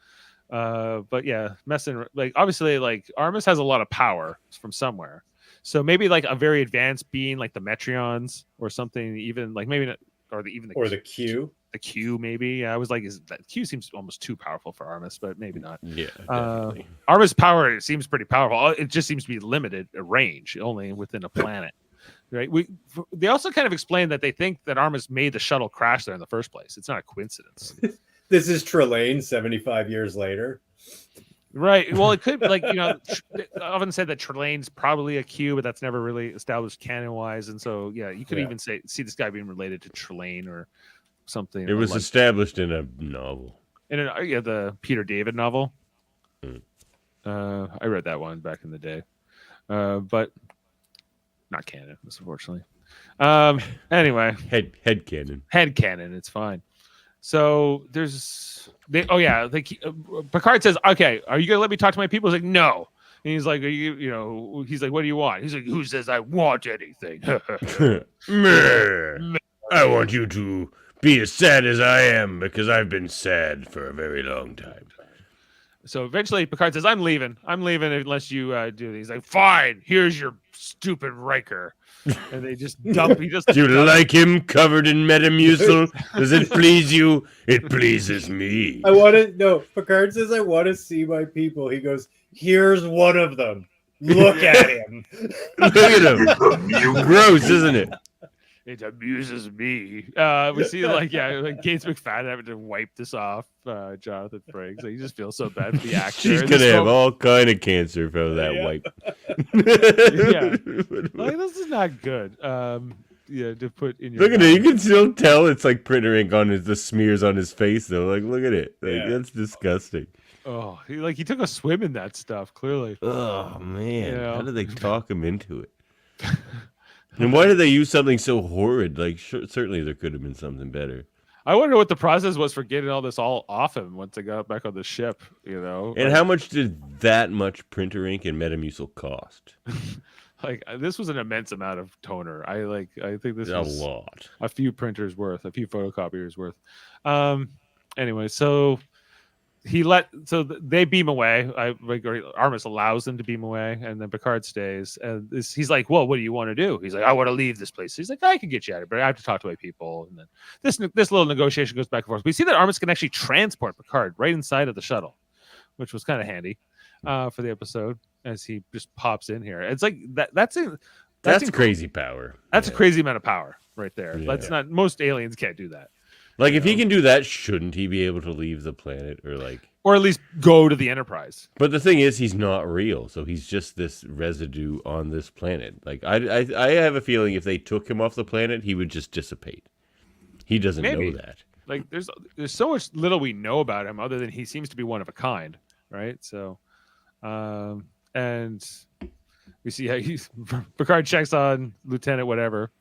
but yeah, messing like obviously like Armis has a lot of power from somewhere. So maybe like a very advanced being like the Metreons or something, even like maybe not, or the Q. The Q, maybe. Yeah, I was like, that Q seems almost too powerful for Armis, but maybe not. Yeah, definitely. Armis' power seems pretty powerful. It just seems to be limited range, only within a planet. Right? They also kind of explain that they think that Armis made the shuttle crash there in the first place. It's not a coincidence. This is Trelane 75 years later. Right. Well, it could like I often said that Trelane's probably a Q, but that's never really established canon-wise, and so you could even see this guy being related to Trelane or something. It was established in a novel. In the Peter David novel. Mm. I read that one back in the day, but not canon, unfortunately. Anyway, head canon. It's fine. So Picard says, "Okay, are you gonna let me talk to my people?" He's like, "No." And he's like, he's like, "What do you want?" He's like, "Who says I want anything?" I want you to be as sad as I am because I've been sad for a very long time. So eventually Picard says, I'm leaving unless you do these. He's like, fine, here's your stupid Riker. And they just dump. Do you like him covered in Metamucil? Does it please you? It pleases me. Picard says, I want to see my people. He goes, here's one of them. Look at him. Look at him. Gross, isn't it? It amuses me. We see like Gates McFadden having to wipe this off Jonathan Frakes. Like, you just feel so bad for the actor. She's gonna have all kind of cancer for that wipe. Like, this is not good. To put in your look at it. You can still tell it's like printer ink on the smears on his face though. Like, look at it. Like, that's disgusting. Oh, he took a swim in that stuff. Clearly. Oh man, how did they talk him into it? And why did they use something so horrid? Like, certainly there could have been something better. I wonder what the process was for getting all this all off him once they got back on the ship, And how much did that much printer ink and Metamucil cost? Like, this was an immense amount of toner. I think this was a lot. A few printers worth, a few photocopiers worth. Anyway, so they beam away. Armis allows them to beam away, and then Picard stays. And he's like, "Well, what do you want to do?" He's like, "I want to leave this place." He's like, "I can get you out of it, but I have to talk to my people." And then this little negotiation goes back and forth. We see that Armis can actually transport Picard right inside of the shuttle, which was kind of handy for the episode as he just pops in here. It's like that's crazy power. That's a crazy amount of power right there. Yeah. That's not most aliens can't do that. Like, if he can do that, shouldn't he be able to leave the planet or at least go to the Enterprise? But the thing is, he's not real, so he's just this residue on this planet. Like, I have a feeling if they took him off the planet, he would just dissipate. He doesn't know that. Like, there's so much little we know about him, other than he seems to be one of a kind, right? So, and we see how Picard checks on Lieutenant whatever.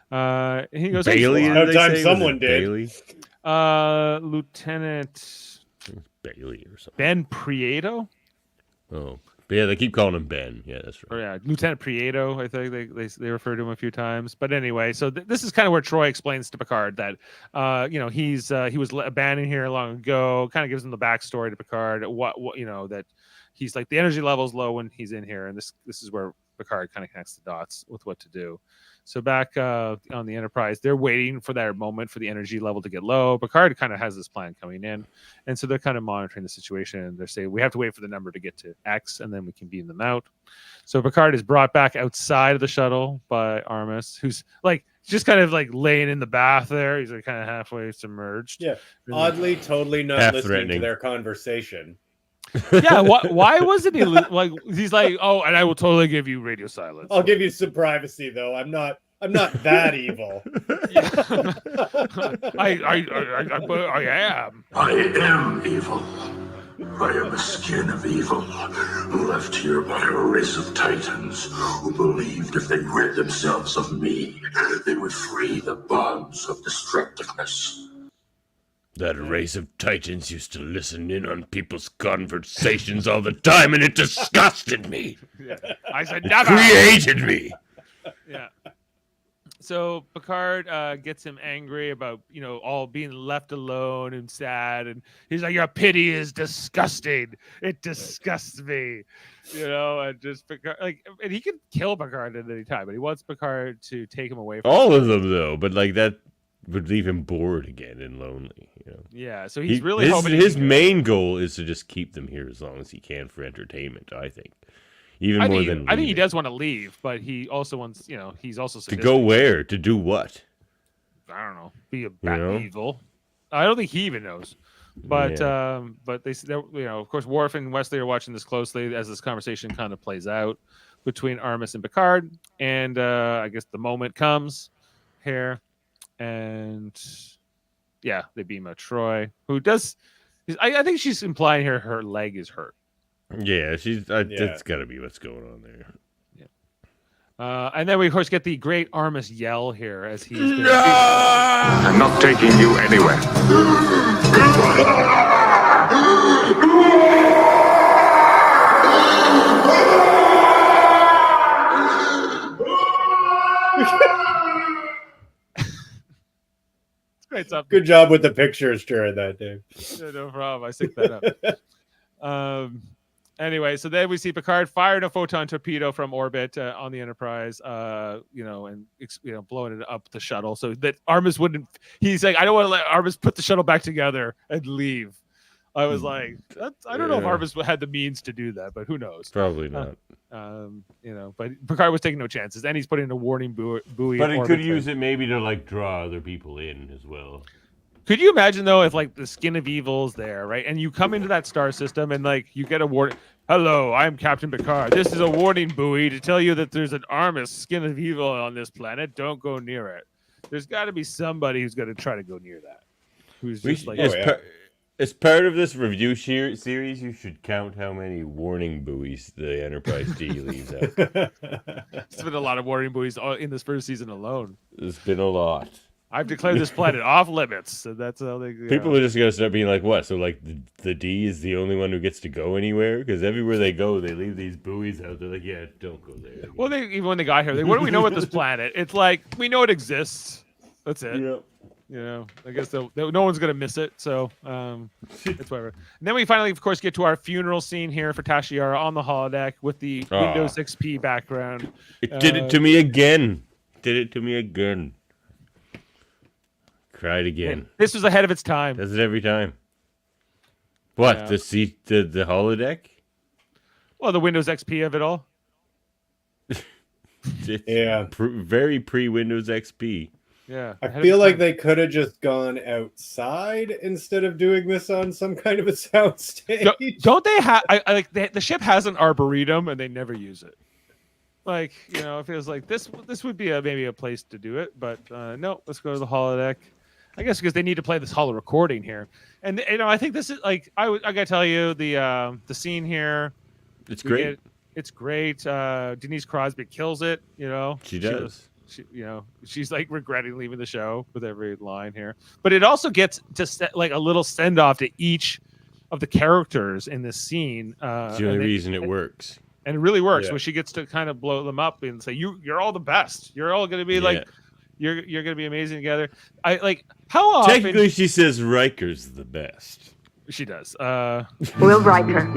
He goes, Bailey. No time someone did. Bailey? Lieutenant Bailey or something. Ben Prieto. Oh, yeah, they keep calling him Ben. Yeah, that's right. Or Lieutenant Prieto. I think they refer to him a few times. But anyway, so this is kind of where Troy explains to Picard that he was abandoned here long ago. Kind of gives him the backstory to Picard. What that he's like, the energy level's low when he's in here, and this is where Picard kind of connects the dots with what to do. So back on the Enterprise, they're waiting for that moment for the energy level to get low. Picard kind of has this plan coming in, and so they're kind of monitoring the situation. They're saying we have to wait for the number to get to X, and then we can beam them out. So Picard is brought back outside of the shuttle by Armis, who's like just kind of like laying in the bath there. He's like kind of halfway submerged. Yeah, oddly, totally not listening to their conversation. Yeah, why wasn't he like? He's like, oh, and I will totally give you radio silence. I'll give you some privacy, though. I'm not that evil. I am. I am evil. I am a skin of evil, left here by a race of titans who believed if they rid themselves of me, they would free the bonds of destructiveness. That race of titans used to listen in on people's conversations all the time, and it disgusted me. Yeah. I said, It never. created me. Yeah. So Picard gets him angry about, all being left alone and sad. And he's like, your pity is disgusting. It disgusts me. And just Picard, and he can kill Picard at any time, but he wants Picard to take him away from All of them, though, but like that would leave him bored again and lonely. Yeah, so he's really hoping his main goal is to just keep them here as long as he can for entertainment, I think. I think he does want to leave, but he also wants, he's also to go where? To do what? I don't know. Be a bat evil. I don't think he even knows. But but they, of course, Worf and Wesley are watching this closely as this conversation kind of plays out between Armis and Picard, and I guess the moment comes here, and they beam out Troy, who does. I think she's implying here her leg is hurt. Yeah, that's got to be what's going on there. Yeah. And then we, of course, get the great Armis yell here as he's been... No! I'm not taking you anywhere. It's great stuff. Good job with the pictures during that, Dave. Yeah, no problem. I synced that up. Anyway, so then we see Picard firing a photon torpedo from orbit on the Enterprise, and blowing it up the shuttle so that Armis wouldn't. He's like, I don't want to let Armis put the shuttle back together and leave. I was like, I don't know if Armis had the means to do that, but who knows? Probably not. But Picard was taking no chances, and he's putting a warning buoy. But he could use it maybe to like draw other people in as well. Could you imagine though if like the skin of evil's there, right? And you come into that star system and like you get a warning. Hello, I'm Captain Picard. This is a warning buoy to tell you that there's an Armis skin of evil on this planet. Don't go near it. There's got to be somebody who's going to try to go near that. Who's just like, as part of this review series, you should count how many warning buoys the Enterprise D leaves out. It's been a lot of warning buoys in this first season alone. There's been a lot. I've declared this planet off limits. So that's how they. People are just gonna start being like, "What?" So like the D is the only one who gets to go anywhere because everywhere they go, they leave these buoys out. They're like, "Yeah, don't go there." Well, even when they got here, what do we know about this planet? It's like we know it exists. That's it. Yep. I guess no one's gonna miss it. So it's whatever. And then we finally, of course, get to our funeral scene here for Tashiara on the holodeck with the Windows XP background. It did it to me again. Cried again. This was ahead of its time. Does it every time? What? Yeah. The holodeck? Well, the Windows XP of it all. It's very pre-Windows XP. Yeah. I feel like they could have just gone outside instead of doing this on some kind of a soundstage. Don't they have? The ship has an arboretum and they never use it. Like, it feels like this would be maybe a place to do it, but no. Let's go to the holodeck. I guess because they need to play this holo recording here, and I think this is like I gotta tell you the scene here. It's great. It's great. Denise Crosby kills it. She does. She's like regretting leaving the show with every line here. But it also gets just like a little send off to each of the characters in this scene. It's the only reason it works. And it really works when she gets to kind of blow them up and say, "You're all the best. You're all going to be like." You're going to be amazing together. How often... Technically, she says Riker's the best. She does. Will Riker,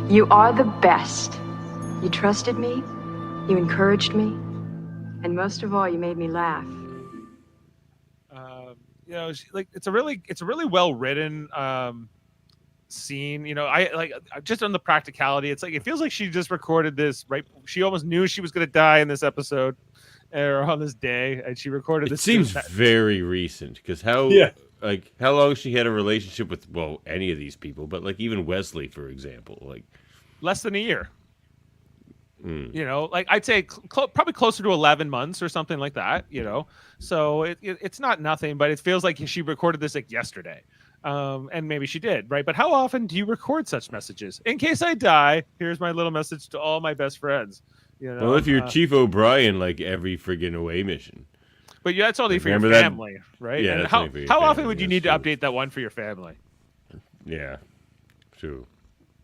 you are the best. You trusted me. You encouraged me, and most of all, you made me laugh. You know, it's a really well written scene. You know, I like just on the practicality. It's like it feels like she just recorded this right. She almost knew she was going to die in this episode or on this day, and she recorded this. It seems very recent because how long she had a relationship with any of these people, but like even Wesley, for example, like less than a year. You know, like I'd say probably closer to 11 months or something like that, you know, so it's not nothing, but it feels like she recorded this like yesterday. And maybe she did, right? But how often do you record such messages? In case I die, here's my little message to all my best friends. You know, well, if you're Chief O'Brien, like every friggin' away mission. But that's only for your family, right? Yeah. And how often would you need to update that one for your family? Yeah, true.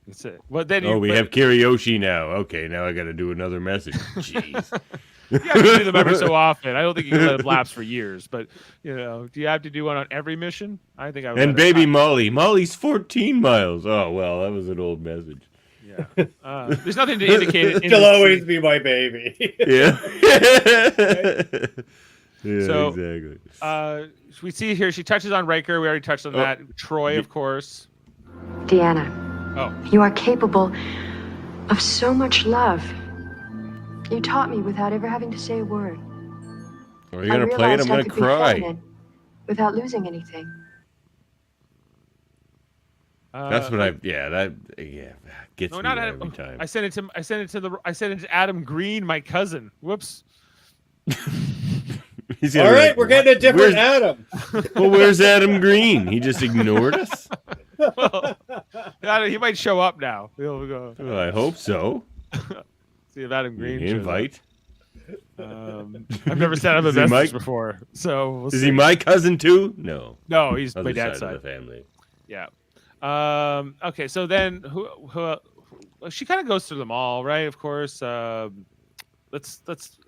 That's it. Well, then we have karaoke now. Okay, now I got to do another message. Jeez. You have to do them every so often. I don't think you can let them lapse for years, but you know, do you have to do one on every mission? I think I would. And baby Molly's 14 miles. Oh well, that was an old message. Yeah. There's nothing to indicate it. She'll always be my baby. Yeah. Yeah, so, exactly. We see here she touches on Riker. We already touched on that. Troy, of course. Deanna. Oh. You are capable of so much love. You taught me without ever having to say a word. Are you going to play it? I'm going to cry. Without losing anything. That's what gets me every time. I sent it to Adam Green, my cousin. Whoops. All right, we're getting a different Adam. Well, where's Adam Green? He just ignored us. Well, he might show up now. We'll go. Well, I hope so. See if Adam Green invite. I've never sent him a message before, so we'll see. Is he my cousin too? No, he's my dad's side of the family. Yeah. Okay, so then who she kind of goes through them all, right? Of course. Let's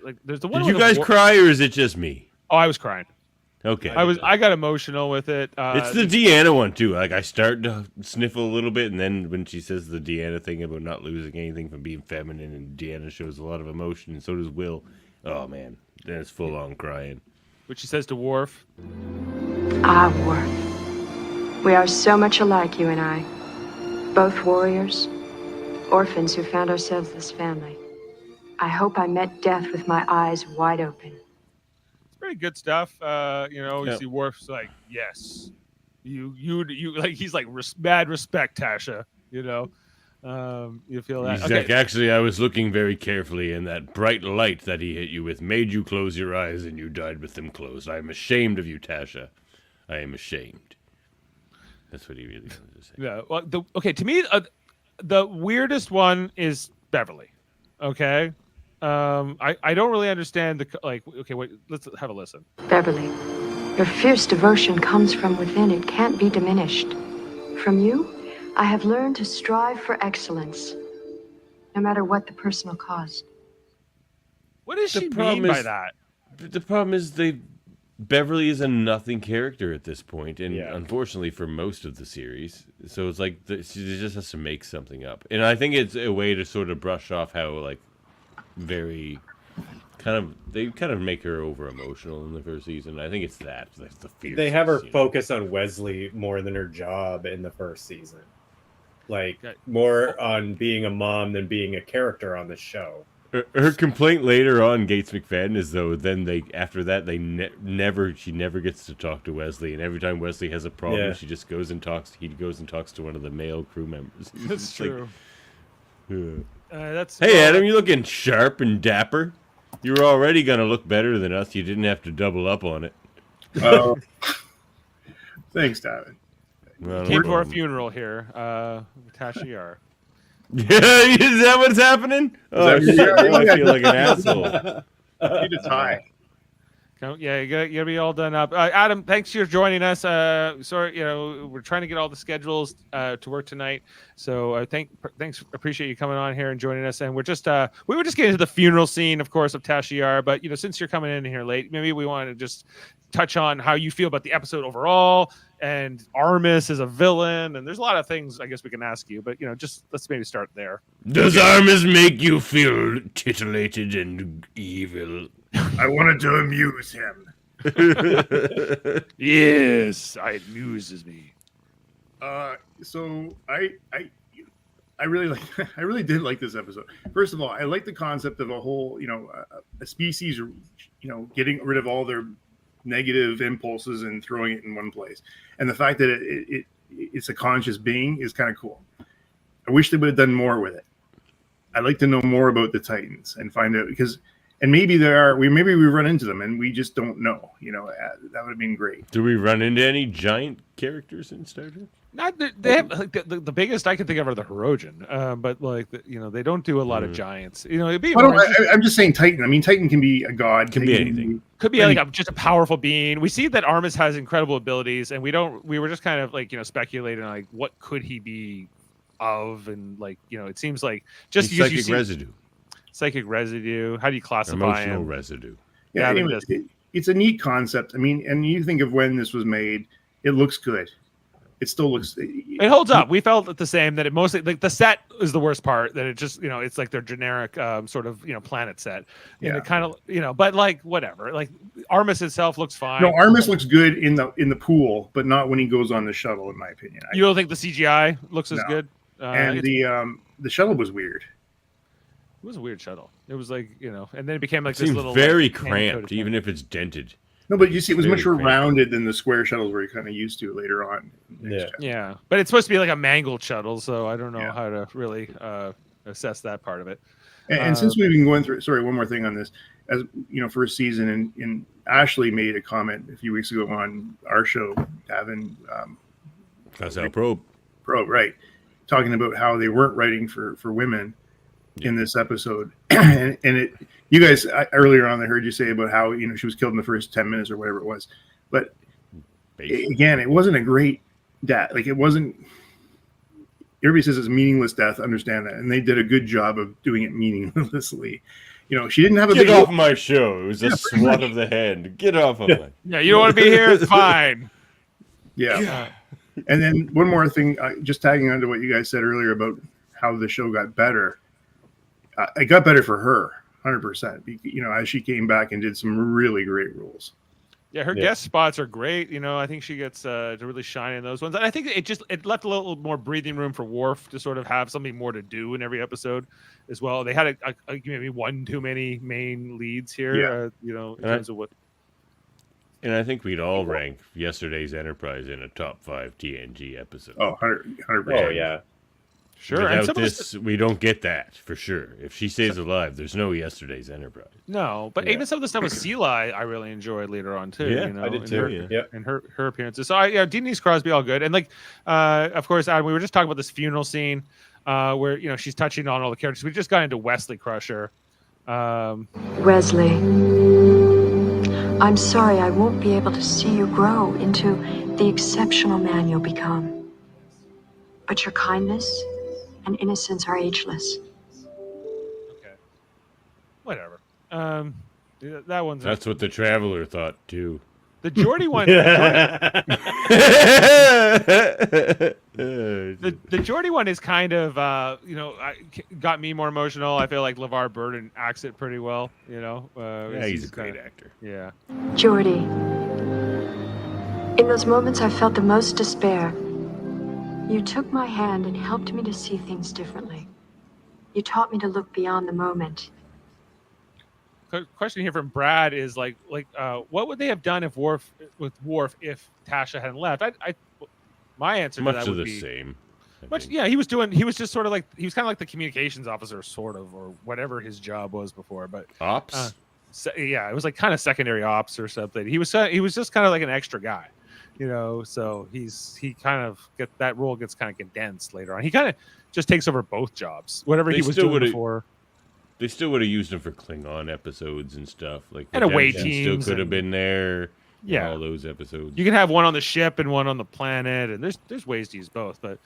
like. There's the one. Did you guys cry, or is it just me? Oh, I was crying. Okay. I got emotional with it. It's the Deanna one too. Like I start to sniffle a little bit, and then when she says the Deanna thing about not losing anything from being feminine, and Deanna shows a lot of emotion, and so does Will. Oh man, then it's full on crying. What she says to Worf. Ah, Worf. We are so much alike, you and I. Both warriors, orphans who found ourselves this family. I hope I met death with my eyes wide open. Pretty good stuff. You see Worf's like, yes, you like, he's like mad respect, Tasha. You know, you feel that. He's like, actually, I was looking very carefully, and that bright light that he hit you with made you close your eyes, and you died with them closed. I am ashamed of you, Tasha. I am ashamed. That's what he really wanted to say. Yeah. Well, to me, the weirdest one is Beverly. Okay. I don't really understand okay, wait, let's have a listen. Beverly, your fierce devotion comes from within. It can't be diminished. From you, I have learned to strive for excellence, no matter what the personal cost. What does she mean by that? The problem is Beverly is a nothing character at this point, and unfortunately for most of the series. So it's like she just has to make something up. And I think it's a way to sort of brush off how, like, they kind of make her over emotional in the first season. I think it's that's the fear. They have her focus on Wesley more than her job in the first season, like more on being a mom than being a character on the show. Her complaint later on, Gates McFadden, is though then after that she never gets to talk to Wesley, and every time Wesley has a problem, she just goes and talks. He goes and talks to one of the male crew members. That's true. Hey, Adam, you looking sharp and dapper. You were already going to look better than us. You didn't have to double up on it. Oh, thanks, Davan. Came to our funeral here, Tasha Yar. Yeah, is that what's happening? Oh, shit, now I feel like an asshole. I need a tie. Yeah, you gotta be all done up. Adam, thanks for joining us. Sorry, we're trying to get all the schedules to work tonight. So thanks, appreciate you coming on here and joining us. And we were just getting to the funeral scene, of course, of Tasha Yar. But since you're coming in here late, maybe we want to just touch on how you feel about the episode overall, and Armis as a villain. And there's a lot of things I guess we can ask you, but just let's maybe start there. Does Armis make you feel titillated and evil? I wanted to amuse him. Yes, it amuses me. So I really did like this episode. First of all, I like the concept of a whole, a species, getting rid of all their negative impulses and throwing it in one place. And the fact that it's a conscious being is kind of cool. I wish they would have done more with it. I'd like to know more about the Titans and find out, and maybe maybe we run into them and we just don't know. That would have been great. Do we run into any giant characters in Star Trek? Not they have the biggest I can think of are the Hirogen, but they don't do a lot of giants. It'd be. I'm just saying Titan. I mean, Titan can be a god. Can be anything. Could be just a powerful being. We see that Armis has incredible abilities, and we were just kind of speculating on what could he be of, and it seems like just psychic residue. Psychic residue. How do you classify emotional him? residue? Yeah, anyways, it's a neat concept. I mean, and you think of when this was made, it looks good. It still looks. It holds up. We felt the same. That it mostly the set is the worst part. That it just it's like their generic sort of planet set. And it kind of but whatever. Like Armis itself looks fine. No, Armis looks good in the pool, but not when he goes on the shuttle, in my opinion. You don't think the CGI looks as good? And the shuttle was weird. It was a weird shuttle. It was and then it became this little very cramped, even if it's dented. No, but you see, it was much more rounded than the square shuttles we're kind of used to later on. Yeah, but it's supposed to be like a mangled shuttle, so I don't know how to really assess that part of it. And since we've been going through, sorry, one more thing on this, as first season, and Ashley made a comment a few weeks ago on our show, Davan. That's our probe, right? Talking about how they weren't writing for women in this episode, and you guys earlier on I heard you say about how she was killed in the first 10 minutes or whatever it was, but again, it wasn't a great death. It wasn't. Everybody says it's meaningless death. Understand that, and they did a good job of doing it meaninglessly. She didn't have a Get big off my show. It was a swat of the hand. Get off of my. Yeah, you don't want to be here. It's fine. Yeah. And then one more thing, just tagging onto what you guys said earlier about how the show got better. It got better for her, 100%. As she came back and did some really great roles. Yeah, her guest spots are great. I think she gets to really shine in those ones. And I think it left a little more breathing room for Worf to sort of have something more to do in every episode as well. They had maybe one too many main leads here, in terms of what. And I think we'd all rank yesterday's Enterprise in a top 5 TNG episode. Oh, 100%. Oh, yeah. Sure. Without this, we don't get that for sure. If she stays alive, there's no yesterday's Enterprise. No, but even some of the stuff with Seelai, I really enjoyed later on too. Yeah, I did too. And her appearances. So Denise Crosby, all good. And of course, Adam, we were just talking about this funeral scene where she's touching on all the characters. We just got into Wesley Crusher. Wesley, I'm sorry I won't be able to see you grow into the exceptional man you'll become. But your kindness and innocence are ageless. Okay. Whatever. That one's. That's what the Traveler thought too. The Geordie one. The Geordie one is kind of got me more emotional. I feel like LeVar Burton acts it pretty well. Yeah, he's a great actor. Yeah. Geordie, in those moments I felt the most despair, you took my hand and helped me to see things differently. You taught me to look beyond the moment. Question here from Brad is what would they have done if Worf if Tasha hadn't left? My answer to that would be same. Yeah, he was just sort of he was kind of like the communications officer, sort of, or whatever his job was before. But ops. It was kind of secondary ops or something. He was just kind of like an extra guy, So he kind of that role gets kind of condensed later on. He kind of just takes over both jobs, whatever he was doing before. They still would have used him for Klingon episodes and stuff. Like And away Redemption still teams could have and- been there. Yeah. All those episodes. You can have one on the ship and one on the planet, and there's ways to use both. But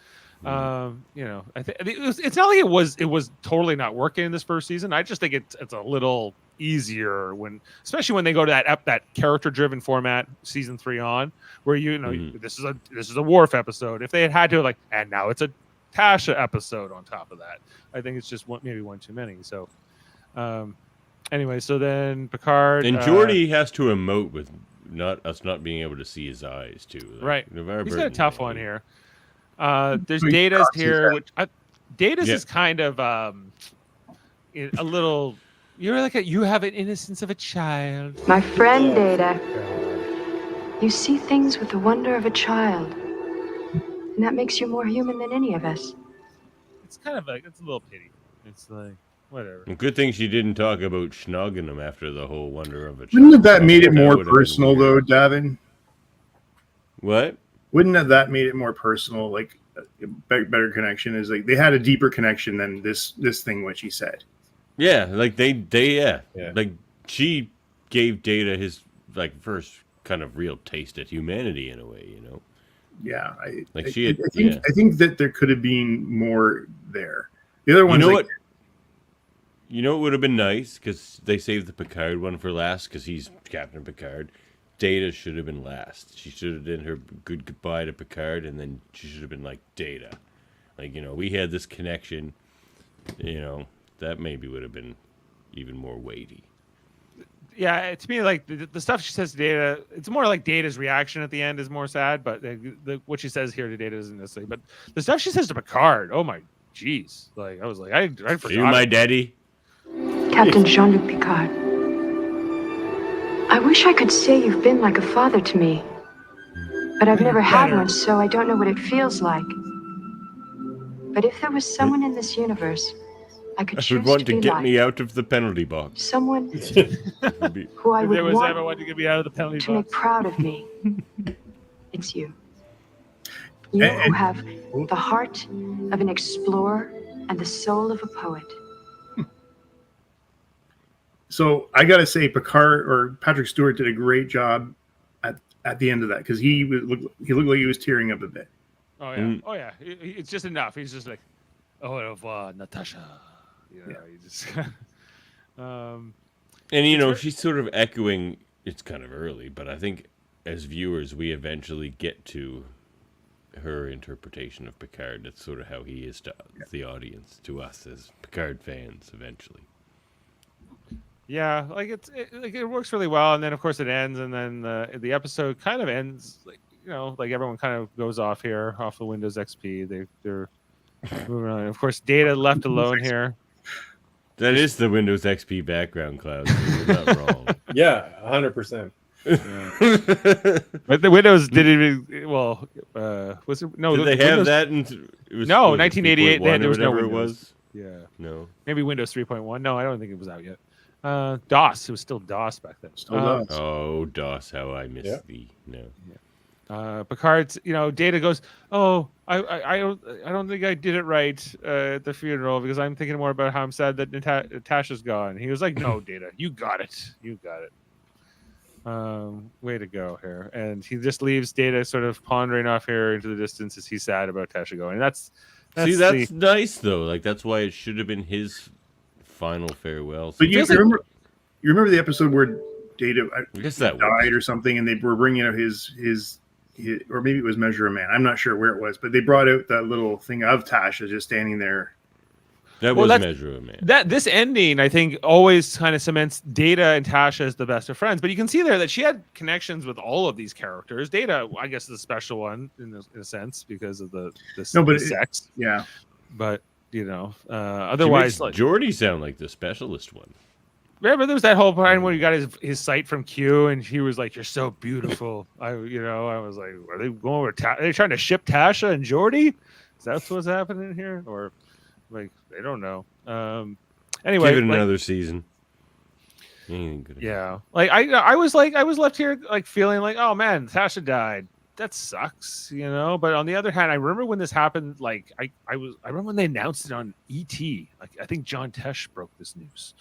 you know, I think it's not like it was totally not working in this first season. I just think it's a little easier especially when they go to that character driven format season 3 on, where you know this is a Worf episode. If they had to and now it's a Tasha episode on top of that, I think it's just maybe one too many. So anyway, so then Picard and Geordi has to emote with not being able to see his eyes too. Right. LeVar He's got a Burton, tough one here. There's Data's here, which Data's is kind of a little. You have an innocence of a child. My friend Data, you see things with the wonder of a child. And that makes you more human than any of us. It's kind of it's a little pity. It's like whatever. Good thing she didn't talk about schnogging him after the whole wonder of a child. Wouldn't have that made it more would've been personal, though, weird. Davin? What? Wouldn't have that made it more personal? Like a better connection is like they had a deeper connection than this thing what she said. Yeah, like they Yeah. like she gave Data his first kind of real taste at humanity in a way, you know. Yeah, I think that there could have been more there. The other one, You know what would have been nice, because they saved the Picard one for last because he's Captain Picard. Data should have been last. She should have done her goodbye to Picard, and then she should have been like, Data. Like, you know, we had this connection, you know, that maybe would have been even more weighty. Yeah, to me, like the stuff she says to Data, it's more like Data's reaction at the end is more sad, but what she says here to Data isn't necessarily. But the stuff she says to Picard, oh my, jeez! Like I was like, I forgot. You my daddy? Captain Jean-Luc Picard, I wish I could say you've been like a father to me. But I've never had one, so I don't know what it feels like. But if there was someone in this universe I could I choose would want to be get like, me out of the penalty box. someone Would be- who I If would there was want ever one to get me out of the penalty to make box. proud of me, it's you. You who have the heart of an explorer and the soul of a poet. So I gotta say, Picard or Patrick Stewart did a great job at the end of that because he looked like he was tearing up a bit. Oh yeah, oh yeah. It's just enough. He's just like, au revoir, Natasha. You know, he just. And, you know, she's sort of echoing, it's kind of early, but I think as viewers, we eventually get to her interpretation of Picard. That's sort of how he is to the audience, to us as Picard fans, eventually. Yeah, like it works really well, and then of course it ends, and then the episode kind of ends like, you know, like everyone kind of goes off here, off the Windows XP. They're moving on. Of course, Data left alone here. That is the Windows XP background, Cloud. So you're not wrong. Yeah, 100%. But the Windows didn't even. Well, was it no? Did they have that? It was, No, was it 1988. 3.1 There was no or whatever Windows. it was. Yeah, No. maybe Windows 3.1. No, I don't think it was out yet. DOS. It was still DOS back then. Still does. Oh, DOS, how I miss thee. No. Picard's, you know, Data goes, oh, I don't think I did it right at the funeral because I'm thinking more about how I'm sad that Natasha's gone. He was like, no, Data, you got it. Way to go here. And he just leaves Data sort of pondering off here into the distance as he's sad about Tasha going. And that's nice though. Like that's why it should have been his final farewell. But you remember the episode where Data I guess that died or something, and they were bringing out his or maybe it was Measure of Man. I'm not sure where it was, but they brought out that little thing of Tasha just standing there. That was Measure of Man. This ending, I think, always kind of cements Data and Tasha as the best of friends. But you can see there that she had connections with all of these characters. Data, I guess, is a special one in a sense because of the sex. Yeah, but you know, otherwise, like Geordi sound like the specialist one. Remember, there was that whole part where he got his sight from Q, and he was like, "You're so beautiful." I was like, "Are they going over? Are they trying to ship Tasha and Geordi? Is that what's happening here?" Or like, they don't know. Anyway, give it another season. Yeah, like I was left here like feeling like, oh man, Tasha died. That sucks, you know. But on the other hand, I remember when this happened. Like I remember when they announced it on ET. I think John Tesh broke this news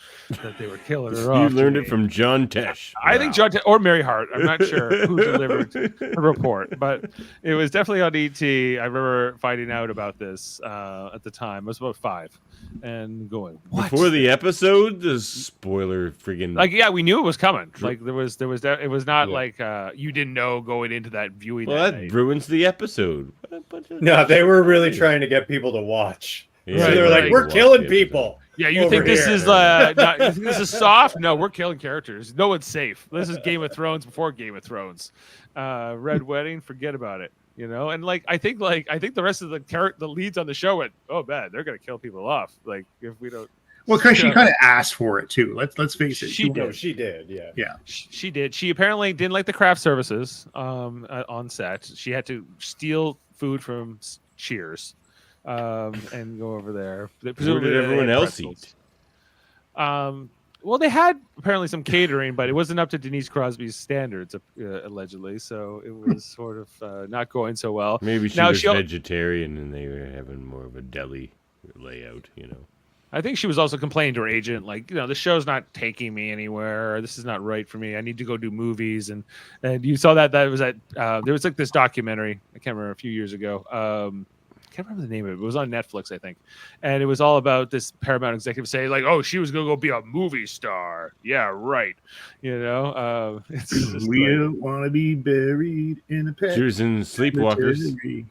that they were killing her You off. learned it from John Tesh. I think John Tesh or Mary Hart. I'm not sure who delivered the report, but it was definitely on ET. I remember finding out about this at the time. It was about 5 and going, what? Before the episode, the spoiler friggin' Like, yeah, we knew it was coming. Like it was not like you didn't know going into that viewing. Well, that ruins the episode. No, they were really trying to get people to watch. Yeah, So they were like, "We're killing people." Yeah, you over think this here. is you think this is soft? No, we're killing characters. No one's safe. This is Game of Thrones before Game of Thrones. Red Wedding, forget about it. You know, and I think the rest of the leads on the show went, oh man, they're gonna kill people off. Like if we don't. Well, because she kind of asked for it too. Let's face it. She did. No, she did. Yeah. Yeah. She did. She apparently didn't like the craft services on set. She had to steal food from Cheers and go over there. Where did everyone else eat? Well, they had apparently some catering, but it wasn't up to Denise Crosby's standards, allegedly. So it was sort of not going so well. Maybe she was vegetarian and they were having more of a deli layout, you know. I think she was also complaining to her agent, like, you know, the show's not taking me anywhere. This is not right for me. I need to go do movies. And you saw that was at there was like this documentary. I can't remember, a few years ago. I can't remember the name of it. It was on Netflix, I think. And it was all about this Paramount executive saying, like, oh, she was going to go be a movie star. Yeah, right. You know, we don't want to be buried in a pet. She was in Sleepwalkers. Cemetery.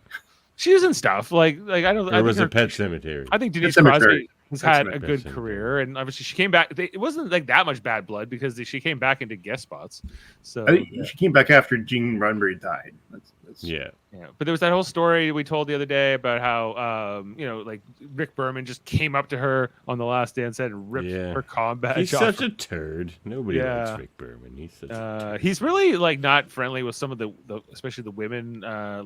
She was in stuff like I don't. There was a Pet Cemetery. I think Denise Cemetery. Crosby has had a Pet good Cemetery. career, and obviously she came back. It wasn't like that much bad blood because she came back into guest spots. So I think she came back after Gene Roddenberry died. That's Yeah. yeah, but there was that whole story we told the other day about how you know, like Rick Berman just came up to her on the last day and said and ripped her combat. He's such a turd. Nobody likes Rick Berman. He's such a turd. He's really like not friendly with some of the especially the women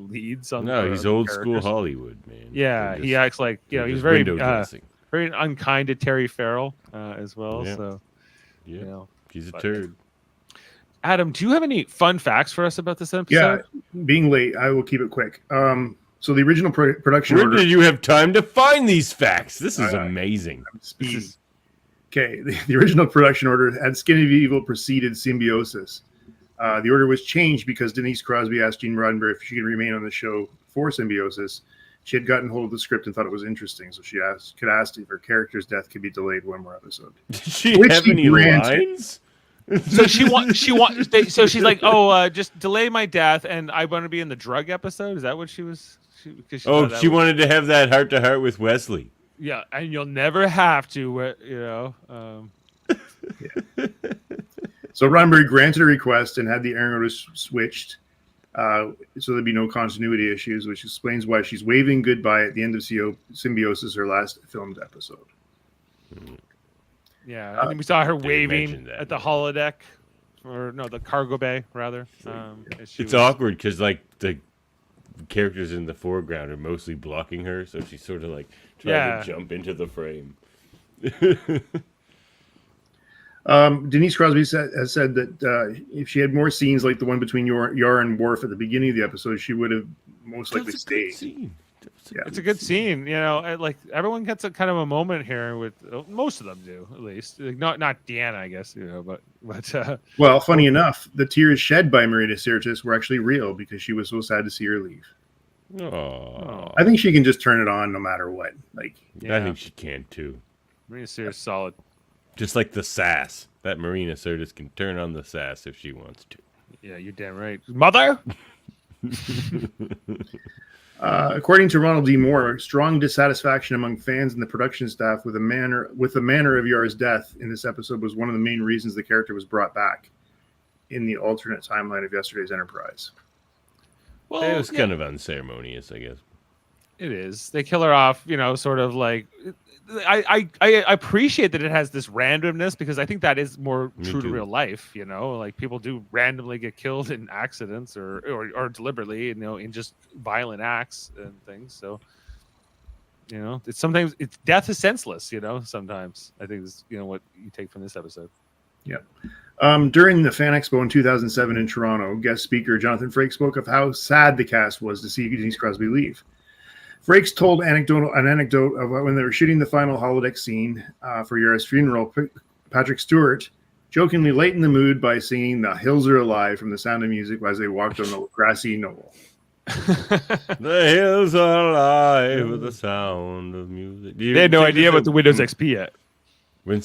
leads on. No, he's the old school characters. Hollywood, man. Yeah, They're he just- acts like they're he's just very window dressing. very unkind to Terry Farrell as well. Yeah. So Yeah, you know. he's a turd. Adam, do you have any fun facts for us about this episode? Yeah, being late, I will keep it quick. So the original production Where order. did you have time to find these facts? This is amazing. Speed. Okay, the original production order had Skin of Evil preceded Symbiosis. The order was changed because Denise Crosby asked Gene Roddenberry if she could remain on the show for Symbiosis. She had gotten hold of the script and thought it was interesting, so she could ask if her character's death could be delayed one more episode. Did she Which have he any granted. lines? So so she's like, oh, just delay my death, and I want to be in the drug episode. Is that what she was? She wanted to have that heart to heart with Wesley. Yeah, and you'll never have to, you know. So Roddenberry granted a request and had the airing order switched, so there'd be no continuity issues, which explains why she's waving goodbye at the end of Symbiosis, her last filmed episode. Yeah, and then we saw her waving mention that, at the holodeck, or no, the cargo bay rather. It's awkward because like the characters in the foreground are mostly blocking her, so she's sort of like trying to jump into the frame. Denise Crosby has said that if she had more scenes like the one between Yara and Worf at the beginning of the episode, she would have most likely stayed. Yeah. It's a good scene, you know. Like everyone gets a kind of a moment here with most of them do, at least. Like, not Deanna, I guess, you know, but well, funny enough, the tears shed by Marina Sirtis were actually real because she was so sad to see her leave. Oh, I think she can just turn it on no matter what. Like, I think she can too. Marina Sirtis solid. Just like the sass. That Marina Sirtis can turn on the sass if she wants to. Yeah, you're damn right. Mother? According to Ronald D. Moore, strong dissatisfaction among fans and the production staff with the manner of Yara's death in this episode was one of the main reasons the character was brought back in the alternate timeline of yesterday's Enterprise. Well, it was kind of unceremonious, I guess. It is. They kill her off, you know, sort of like. I appreciate that it has this randomness because I think that is more true to real life. You know, like people do randomly get killed in accidents or deliberately, you know, in just violent acts and things. So, you know, sometimes death is senseless. You know, sometimes I think is what you take from this episode. Yeah. During the Fan Expo in 2007 in Toronto, guest speaker Jonathan Frakes spoke of how sad the cast was to see Denise Crosby leave. Frakes told an anecdote of when they were shooting the final holodeck scene for Yara's funeral. Patrick Stewart jokingly lightened the mood by singing "The Hills Are Alive" from The Sound of Music as they walked on the grassy knoll. The hills are alive with the sound of music. They had no idea about the Windows XP yet. When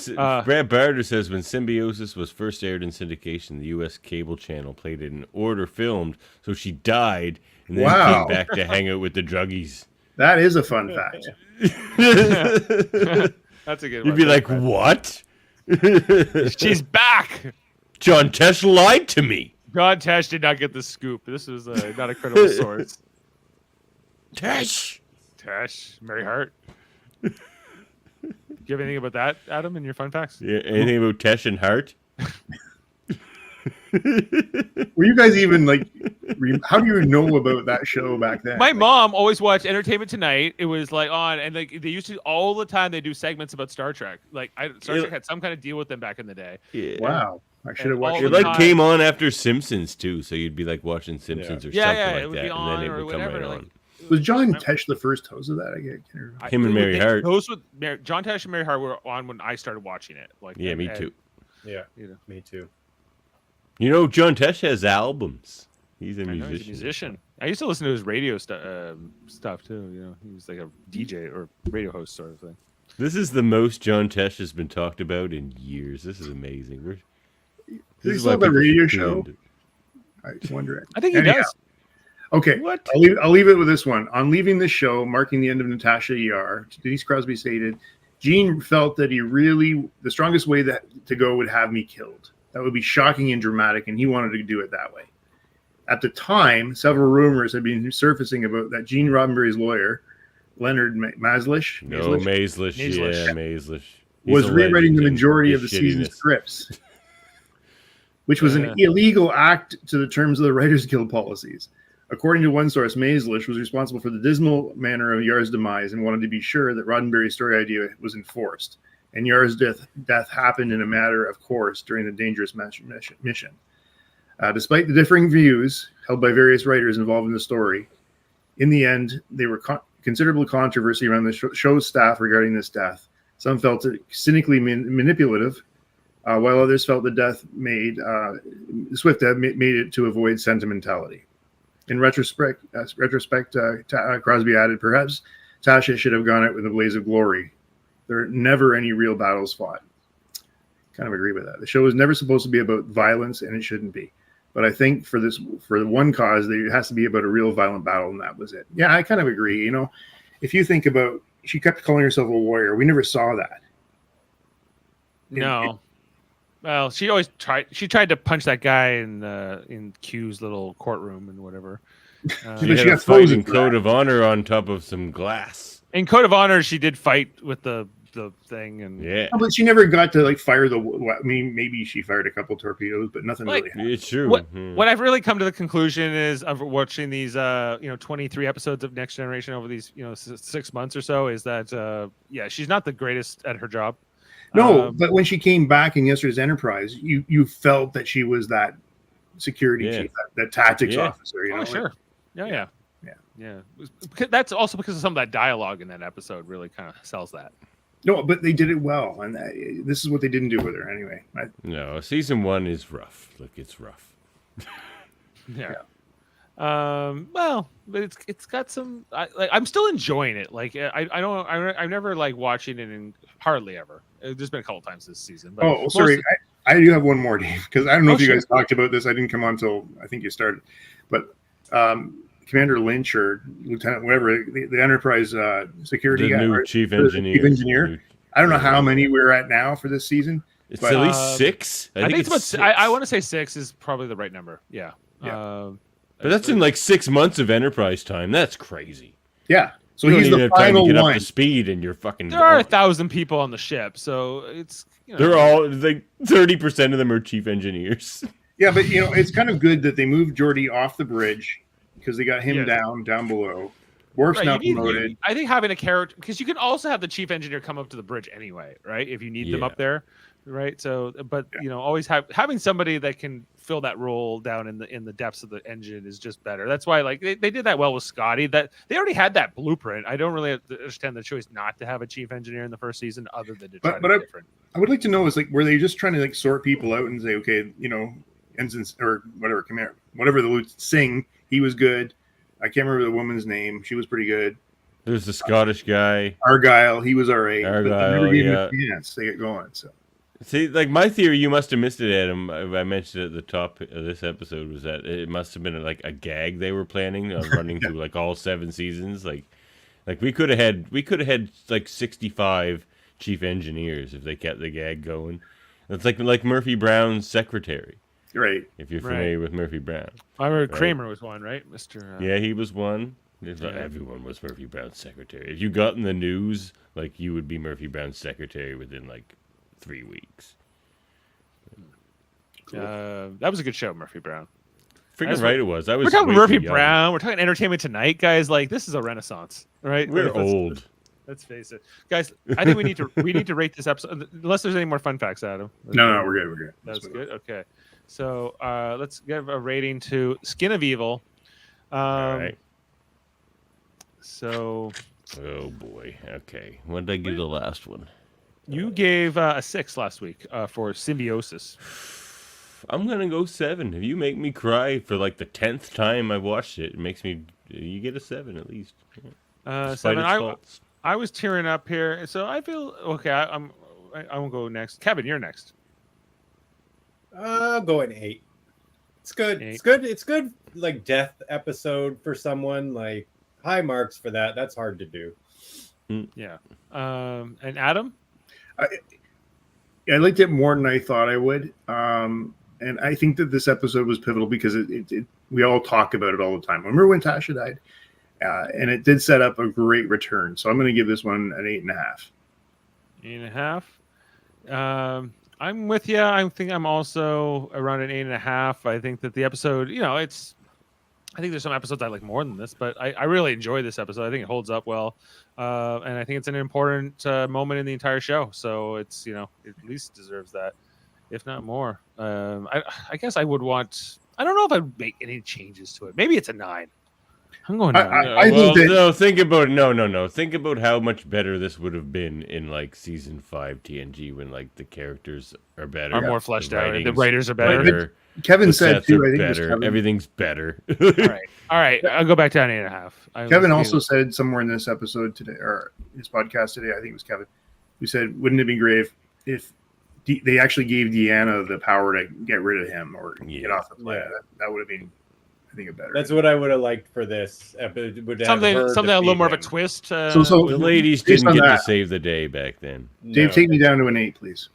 Brad Barter says when Symbiosis was first aired in syndication, the U.S. cable channel played it in order filmed, so she died and then came back to hang out with the druggies. That is a fun fact. That's a good one. You'd be like, what? She's back. John Tesh lied to me. John Tesh did not get the scoop. This is not a credible source. Tesh, Mary Hart. Do you have anything about that, Adam, in your fun facts? Yeah, anything about Tesh and Hart? Were you guys even like? How do you know about that show back then? My mom always watched Entertainment Tonight. It was like on, and like they used to all the time. They do segments about Star Trek. Like Star Trek had some kind of deal with them back in the day. Yeah. Wow, I should have watched It it. like came on after Simpsons too, so you'd be like watching Simpsons or something it like would that, be and on then it or would come whatever. right Like, on. Was John Tesh the first host of that? I can't remember. Him and Mary Hart. Those with John Tesh and Mary Hart were on when I started watching it. Like, Yeah, me too. Yeah, You know. me too. You know, John Tesh has albums. He's a I know, musician. he's a musician. I used to listen to his radio stuff too. You know, he was like a DJ or radio host sort of thing. This is the most John Tesh has been talked about in years. This is amazing. Does he This is still why have a people radio tune show? into- I was wondering. I think he Anyhow. does. Okay, What? I'll leave it with this one. On leaving the show, marking the end of Natasha Yar, Denise Crosby stated, Gene felt that the strongest way to go would have me killed. That would be shocking and dramatic, and he wanted to do it that way. At the time, several rumors had been surfacing about that Gene Roddenberry's lawyer, Leonard Maizlish, No, Maizlish. Maizlish. Yeah, Maizlish. was He's a rewriting the legend in majority of the his season's shittiness. scripts, which was an illegal act to the terms of the Writers Guild policies. According to one source, Maizlish was responsible for the dismal manner of Yar's demise and wanted to be sure that Roddenberry's story idea was enforced. And Yar's death happened in a matter of course during the dangerous mission. Despite the differing views held by various writers involved in the story, in the end, there were considerable controversy around the show's staff regarding this death. Some felt it cynically manipulative, while others felt the swift death made it to avoid sentimentality. In retrospect, Crosby added, perhaps Tasha should have gone out with a blaze of glory. There are never any real battles fought. Kind of agree with that. The show was never supposed to be about violence, and it shouldn't be. But I think for the one cause, there has to be about a real violent battle, and that was it. Yeah, I kind of agree. You know, if you think about, she kept calling herself a warrior. We never saw that. No. Well, she always tried. She tried to punch that guy in Q's little courtroom and whatever. She had a fighting code of honor on top of some glass. In Code of Honor, she did fight with the thing, and Yeah, No, but she never got to like fire I mean, maybe she fired a couple torpedoes, but nothing Like, really happened. it's true. What I've really come to the conclusion is of watching these 23 episodes of Next Generation over these 6 months or so is that she's not the greatest at her job. No, but when she came back in yesterday's Enterprise, you felt that she was that security chief, that tactics officer. You know, Sure. Yeah. That's also because of some of that dialogue in that episode really kind of sells that. No, but they did it well, and this is what they didn't do with her anyway. No, season 1 is rough. Look, it's rough. Yeah. Well, but it's got some. I'm still enjoying it. Like I'm never like watching it in hardly ever. There's been a couple times this season. But sorry. I do have one more, Dave, because I don't know if you guys talked about this. I didn't come on until I think you started, but Commander Lynch or Lieutenant, whatever, the Enterprise security guy, new chief engineer. I don't know how many we're at now for this season. It's at least 6. I think it's about 6. I want to say 6 is probably the right number. Yeah. But that's in like 6 months of Enterprise time. That's crazy. Yeah. So you he's don't the even have time to final get one. up to speed, and you're fucking. There are 1,000 people on the ship, so it's. They're all like 30% of them are chief engineers. Yeah, but it's kind of good that they moved Geordi off the bridge because they got him down below. Worf's Right, now you need- promoted. I think having a character, because you can also have the chief engineer come up to the bridge anyway, right? If you need them Yeah. up there, right? So, but Yeah. you know, always having somebody that can fill that role down in the depths of the engine is just better. That's why, like, they did that well with Scotty. That they already had that blueprint. I don't really understand the choice not to have a chief engineer in the first season, other than to try to be different. I would like to know is like, were they just trying to like sort people out and say, okay, you know, ensigns or whatever, command, whatever the Singh, he was good. I can't remember the woman's name. She was pretty good. There's the Scottish guy. Argyle, he was all right. But they never Argyle, gave yeah. him a chance to get going. So See, like my theory, you must have missed it, Adam. I mentioned at the top of this episode was that it must have been like a gag they were planning on running through like all 7 seasons. Like we could have had like 65 chief engineers if they kept the gag going. It's like Murphy Brown's secretary. right. If you're familiar with Murphy Brown. I remember Kramer was one, right, Mister? Yeah, he was one. Everyone was Murphy Brown's secretary. If you got in the news, like you would be Murphy Brown's secretary within like 3 weeks. That was a good show, Murphy Brown. Freaking right it was. I was. We're talking way Murphy too young. Brown. We're talking Entertainment Tonight, guys. Like, this is a renaissance, right? We're Like, let's- old. Let's face it, guys. I think we need to rate this episode. Unless there's any more fun facts, Adam. No, we're good. We're good. That's good. Okay, so let's give a rating to Skin of Evil. All right. So Oh boy. Okay. When did I give the last one? you gave a 6 last week for Symbiosis. I'm gonna go 7. If you make me cry for like the 10th time I watched it, it makes me. You get a 7 at least. Despite 7. its faults. I was tearing up here, so I feel okay. I won't go next. Kevin, you're next. I'll go an 8. It's good. 8. It's good. It's good. Like death episode for someone. Like high marks for that. That's hard to do. Yeah. And Adam? I liked it more than I thought I would. And I think that this episode was pivotal because we all talk about it all the time. Remember when Tasha died? And it did set up a great return. So I'm going to give this one an 8.5. 8.5. I'm with you. I think I'm also around an 8.5. I think that the episode, you know, I think there's some episodes I like more than this, but I really enjoy this episode. I think it holds up well. And I think it's an important moment in the entire show. So it's, you know, it at least deserves that, if not more. I guess I would want, I don't know if I'd make any changes to it. Maybe it's a 9. I'm going 9. I think that- no, think about no. Think about how much better this would have been in like season 5 TNG when like the characters are better, Are more fleshed out. The writing's writers are better. Kevin the said sets too. are I think it was better. Kevin. Everything's better. All right. I'll go back down 8.5. Kevin also said somewhere in this episode today, or his podcast today, I think it was Kevin, who said, "Wouldn't it be great if they actually gave Deanna the power to get rid of him or get off the planet? Yeah. That would have been, I think, a better." That's what I would have liked for this episode. Would have something her a little defeat more of a him. twist. So The ladies based didn't on get to that, save the day back then. Dave, No. take me down to an 8, please.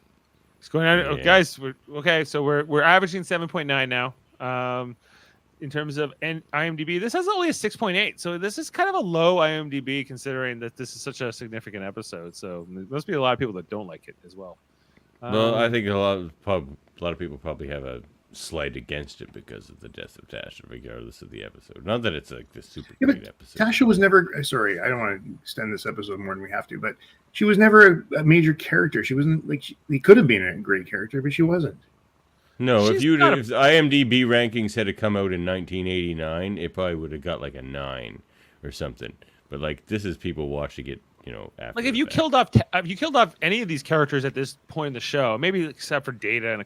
It's going on, Yeah. guys. Okay, so we're averaging 7.9 now. In terms of IMDb, this has only a 6.8, so this is kind of a low IMDb considering that this is such a significant episode. So there must be a lot of people that don't like it as well. Well, I think a lot of people probably have a slight against it because of the death of Tasha, regardless of the episode. Not that it's like this super Yeah, but great episode. Tasha was never, sorry, I don't want to extend this episode more than we have to, but she was never a major character. She wasn't like, he could have been a great character, but she wasn't. No, She's if not if IMDb rankings had come out in 1989, it probably would have got like a 9 or something. But like this is people watching it, you know. After Like if the you fact. killed off any of these characters at this point in the show, maybe except for Data and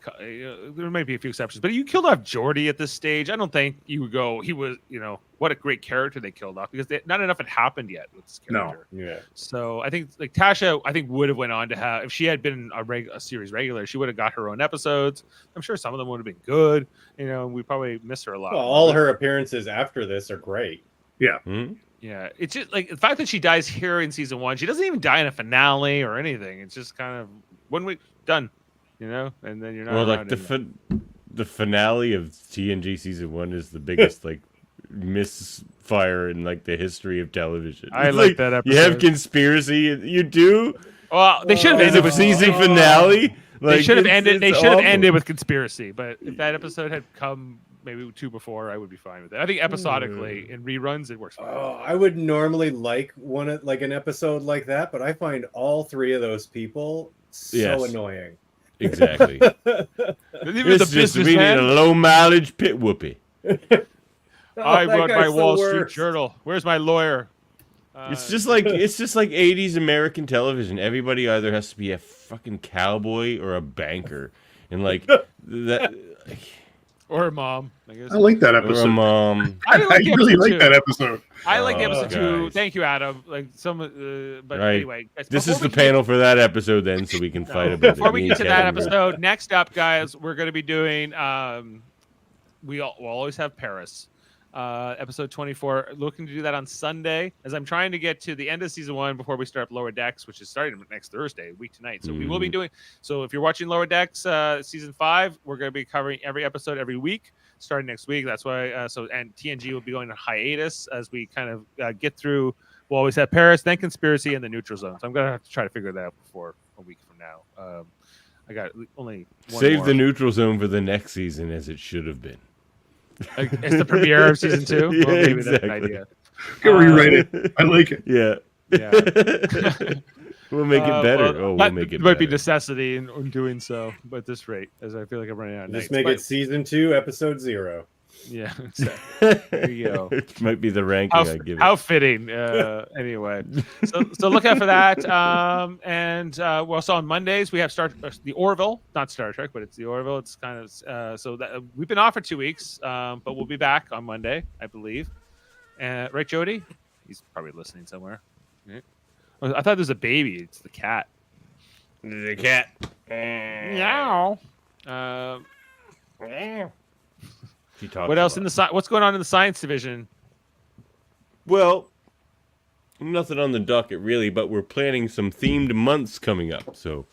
there might be a few exceptions, but if you killed off Geordi at this stage, I don't think you would go, he was, you know, what a great character they killed off because not enough had happened yet with this character. Yeah. So I think like Tasha, I think would have went on to have, if she had been a series regular, she would have got her own episodes. I'm sure some of them would have been good. You know, we probably miss her a lot. Well, all her appearances after this are great. Hmm? Yeah, it's just like the fact that she dies here in season 1. She doesn't even die in a finale or anything. It's just kind of 1 week done, you know, and then you're not. Well, like around the finale of TNG season 1 is the biggest like misfire in like the history of television. I It's like that You have episode. conspiracy. You do. Well, they should have As ended a with season finale. They Like, should have it's- ended. They it's should have awful. ended with conspiracy. But if that episode had come maybe 2 before, I would be fine with it. I think episodically in reruns it works fine. Oh, I would normally like an episode like that, but I find all 3 of those people so annoying. Exactly. It's just we need a low mileage pit whoopee. I wrote my Wall Street Journal. Where's my lawyer? It's just like 80s American television. Everybody either has to be a fucking cowboy or a banker, and like that. Or a mom, I guess. I like that episode. Or a mom. I really like that episode. I like the episode too. Guys. Thank you, Adam. Like but right. anyway, guys, this is the panel for that episode, then, so we can fight about it. Before we get to that episode, next up, guys, we're going to be doing. We'll always have Paris. Episode 24. Looking to do that on Sunday, as I'm trying to get to the end of season 1 before we start Lower Decks, which is starting next Thursday, week tonight. So we will be doing. So if you're watching Lower Decks season 5, we're going to be covering every episode every week, starting next week. That's why. And TNG will be going on hiatus as we kind of get through. We'll always have Paris, then Conspiracy, and the Neutral Zone. So I'm going to have to try to figure that out before a week from now. I got only one Save more. the Neutral Zone for the next season, as it should have been. It's the premiere of season 2. Yeah, Well, maybe exactly. that's an idea. Can rewrite it. I like it. Yeah. We'll make it better. We'll make it might be better. necessity in doing so, but at this rate, as I feel like I'm running out of Just nights. make it season 2, episode 0. Yeah, there you go. It might be the ranking I give it. How fitting. Anyway, so look out for that. And we're also on Mondays. We have the Orville, not Star Trek, but it's the Orville. It's kind of so that we've been off for 2 weeks, but we'll be back on Monday, I believe. Right, Jody? He's probably listening somewhere. Right? I thought there was a baby. It's the cat. The cat. Meow. What else in the what's going on in the science division? Well, nothing on the docket really, but we're planning some themed months coming up. So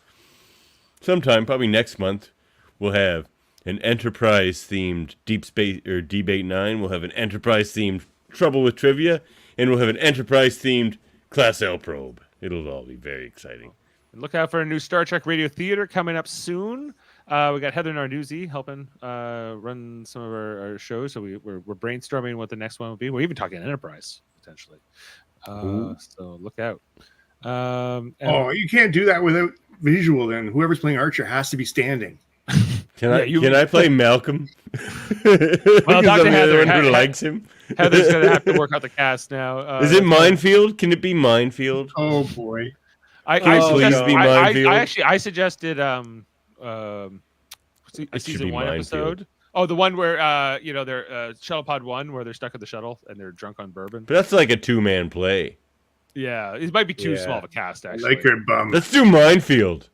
sometime, probably next month, we'll have an Enterprise themed Deep Space or Debate 9. We'll have an Enterprise themed Trouble with Trivia, and we'll have an Enterprise themed Class L Probe. It'll all be very exciting. And look out for a new Star Trek Radio Theater coming up soon. We got Heather Narduzzi helping run some of our shows, so we're brainstorming what the next one will be. We're even talking Enterprise potentially. So look out. You can't do that without visual. Then whoever's playing Archer has to be standing. Can I play Malcolm? Well, Dr. Heather who likes him. Heather's gonna have to work out the cast now. Is it Minefield? Can it be Minefield? Oh boy! I suggested a season 1 episode. Oh, the one where they're Shuttle Pod 1 where they're stuck at the shuttle and they're drunk on bourbon. But that's like a 2-man play. Yeah, it might be too small of a cast actually. Like her bum. Let's do Minefield.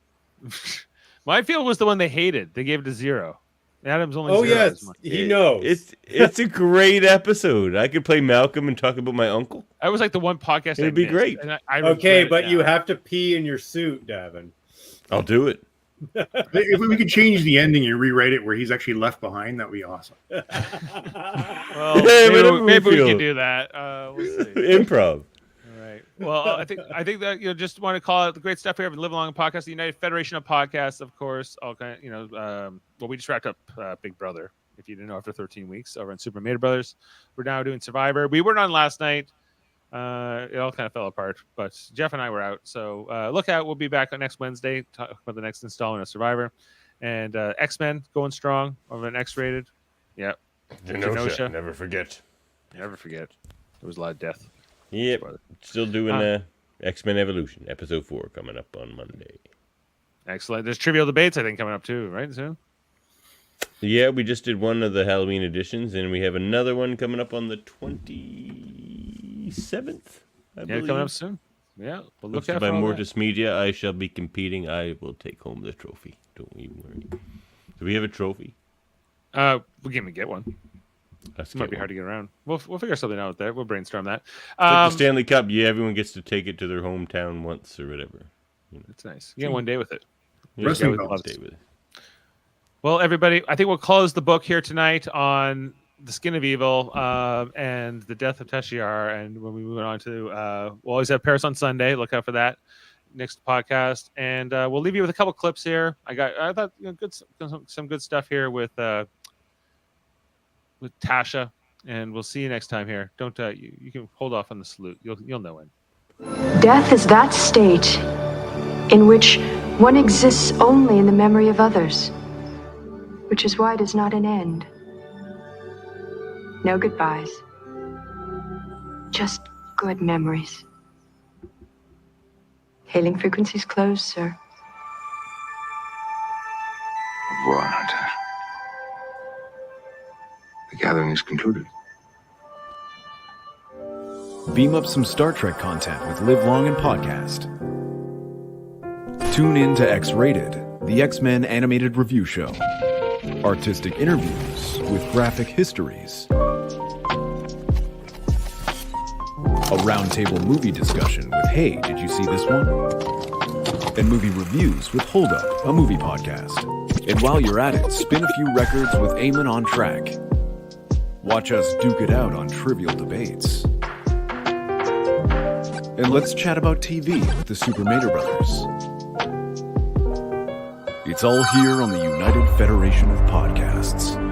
Minefield was the one they hated. They gave it a 0. Adam's only. Oh 0 yes, he knows. It's a great episode. I could play Malcolm and talk about my uncle. That was like the one podcast. It'd be great. And I okay, but you have to pee in your suit, Davan. I'll do it. If we could change the ending and rewrite it where he's actually left behind, that'd be awesome. Well, maybe we can do that. We'll see. Improv. All right. Well, I think that just want to call it the great stuff here of Live Along Podcast, the United Federation of Podcasts, of course. All kind of, we just wrapped up Big Brother. If you didn't know, after 13 weeks over on Super Mario Brothers, we're now doing Survivor. We weren't on last night. It all kind of fell apart, but Jeff and I were out. So look out. We'll be back on next Wednesday, talk about the next installment of Survivor. And X-Men going strong over an X-rated. Yeah. Genosha. Never forget. Never forget. There was a lot of death. Yep. Still doing X-Men Evolution, episode 4, coming up on Monday. Excellent. There's trivial debates, I think, coming up too, right? Soon? Yeah, we just did one of the Halloween editions, and we have another one coming up on the 27th, I believe. Coming up soon. Yeah. Well, look out by for Mortis Media. I shall be competing. I will take home the trophy. Don't even worry. Do we have a trophy? We're going to get one. It might be hard to get around. We'll figure something out there. We'll brainstorm that. Like the Stanley Cup. Yeah, everyone gets to take it to their hometown once or whatever. It's nice. You get one day with it. Wrestling day with it. Well, everybody, I think we'll close the book here tonight on the Skin of Evil and the death of Teshiar. And when we move on to, we'll always have Paris on Sunday. Look out for that next podcast. And we'll leave you with a couple clips here. I thought some good stuff here with with Tasha, and we'll see you next time here. Don't you can hold off on the salute. You'll know when. Death is that state in which one exists only in the memory of others, which is why it is not an end. No goodbyes. Just good memories. Hailing frequencies closed, sir. Au revoir, Hunter. The gathering is concluded. Beam up some Star Trek content with Live Long and Podcast. Tune in to X-Rated, the X-Men animated review show. Artistic interviews with graphic histories. A roundtable movie discussion with Hey, did you see this one? And movie reviews with Hold Up, a movie podcast. And while you're at it, spin a few records with Eamon on Track. Watch us duke it out on trivial debates. And let's chat about TV with the Super Mater Brothers. It's all here on the United Federation of Podcasts.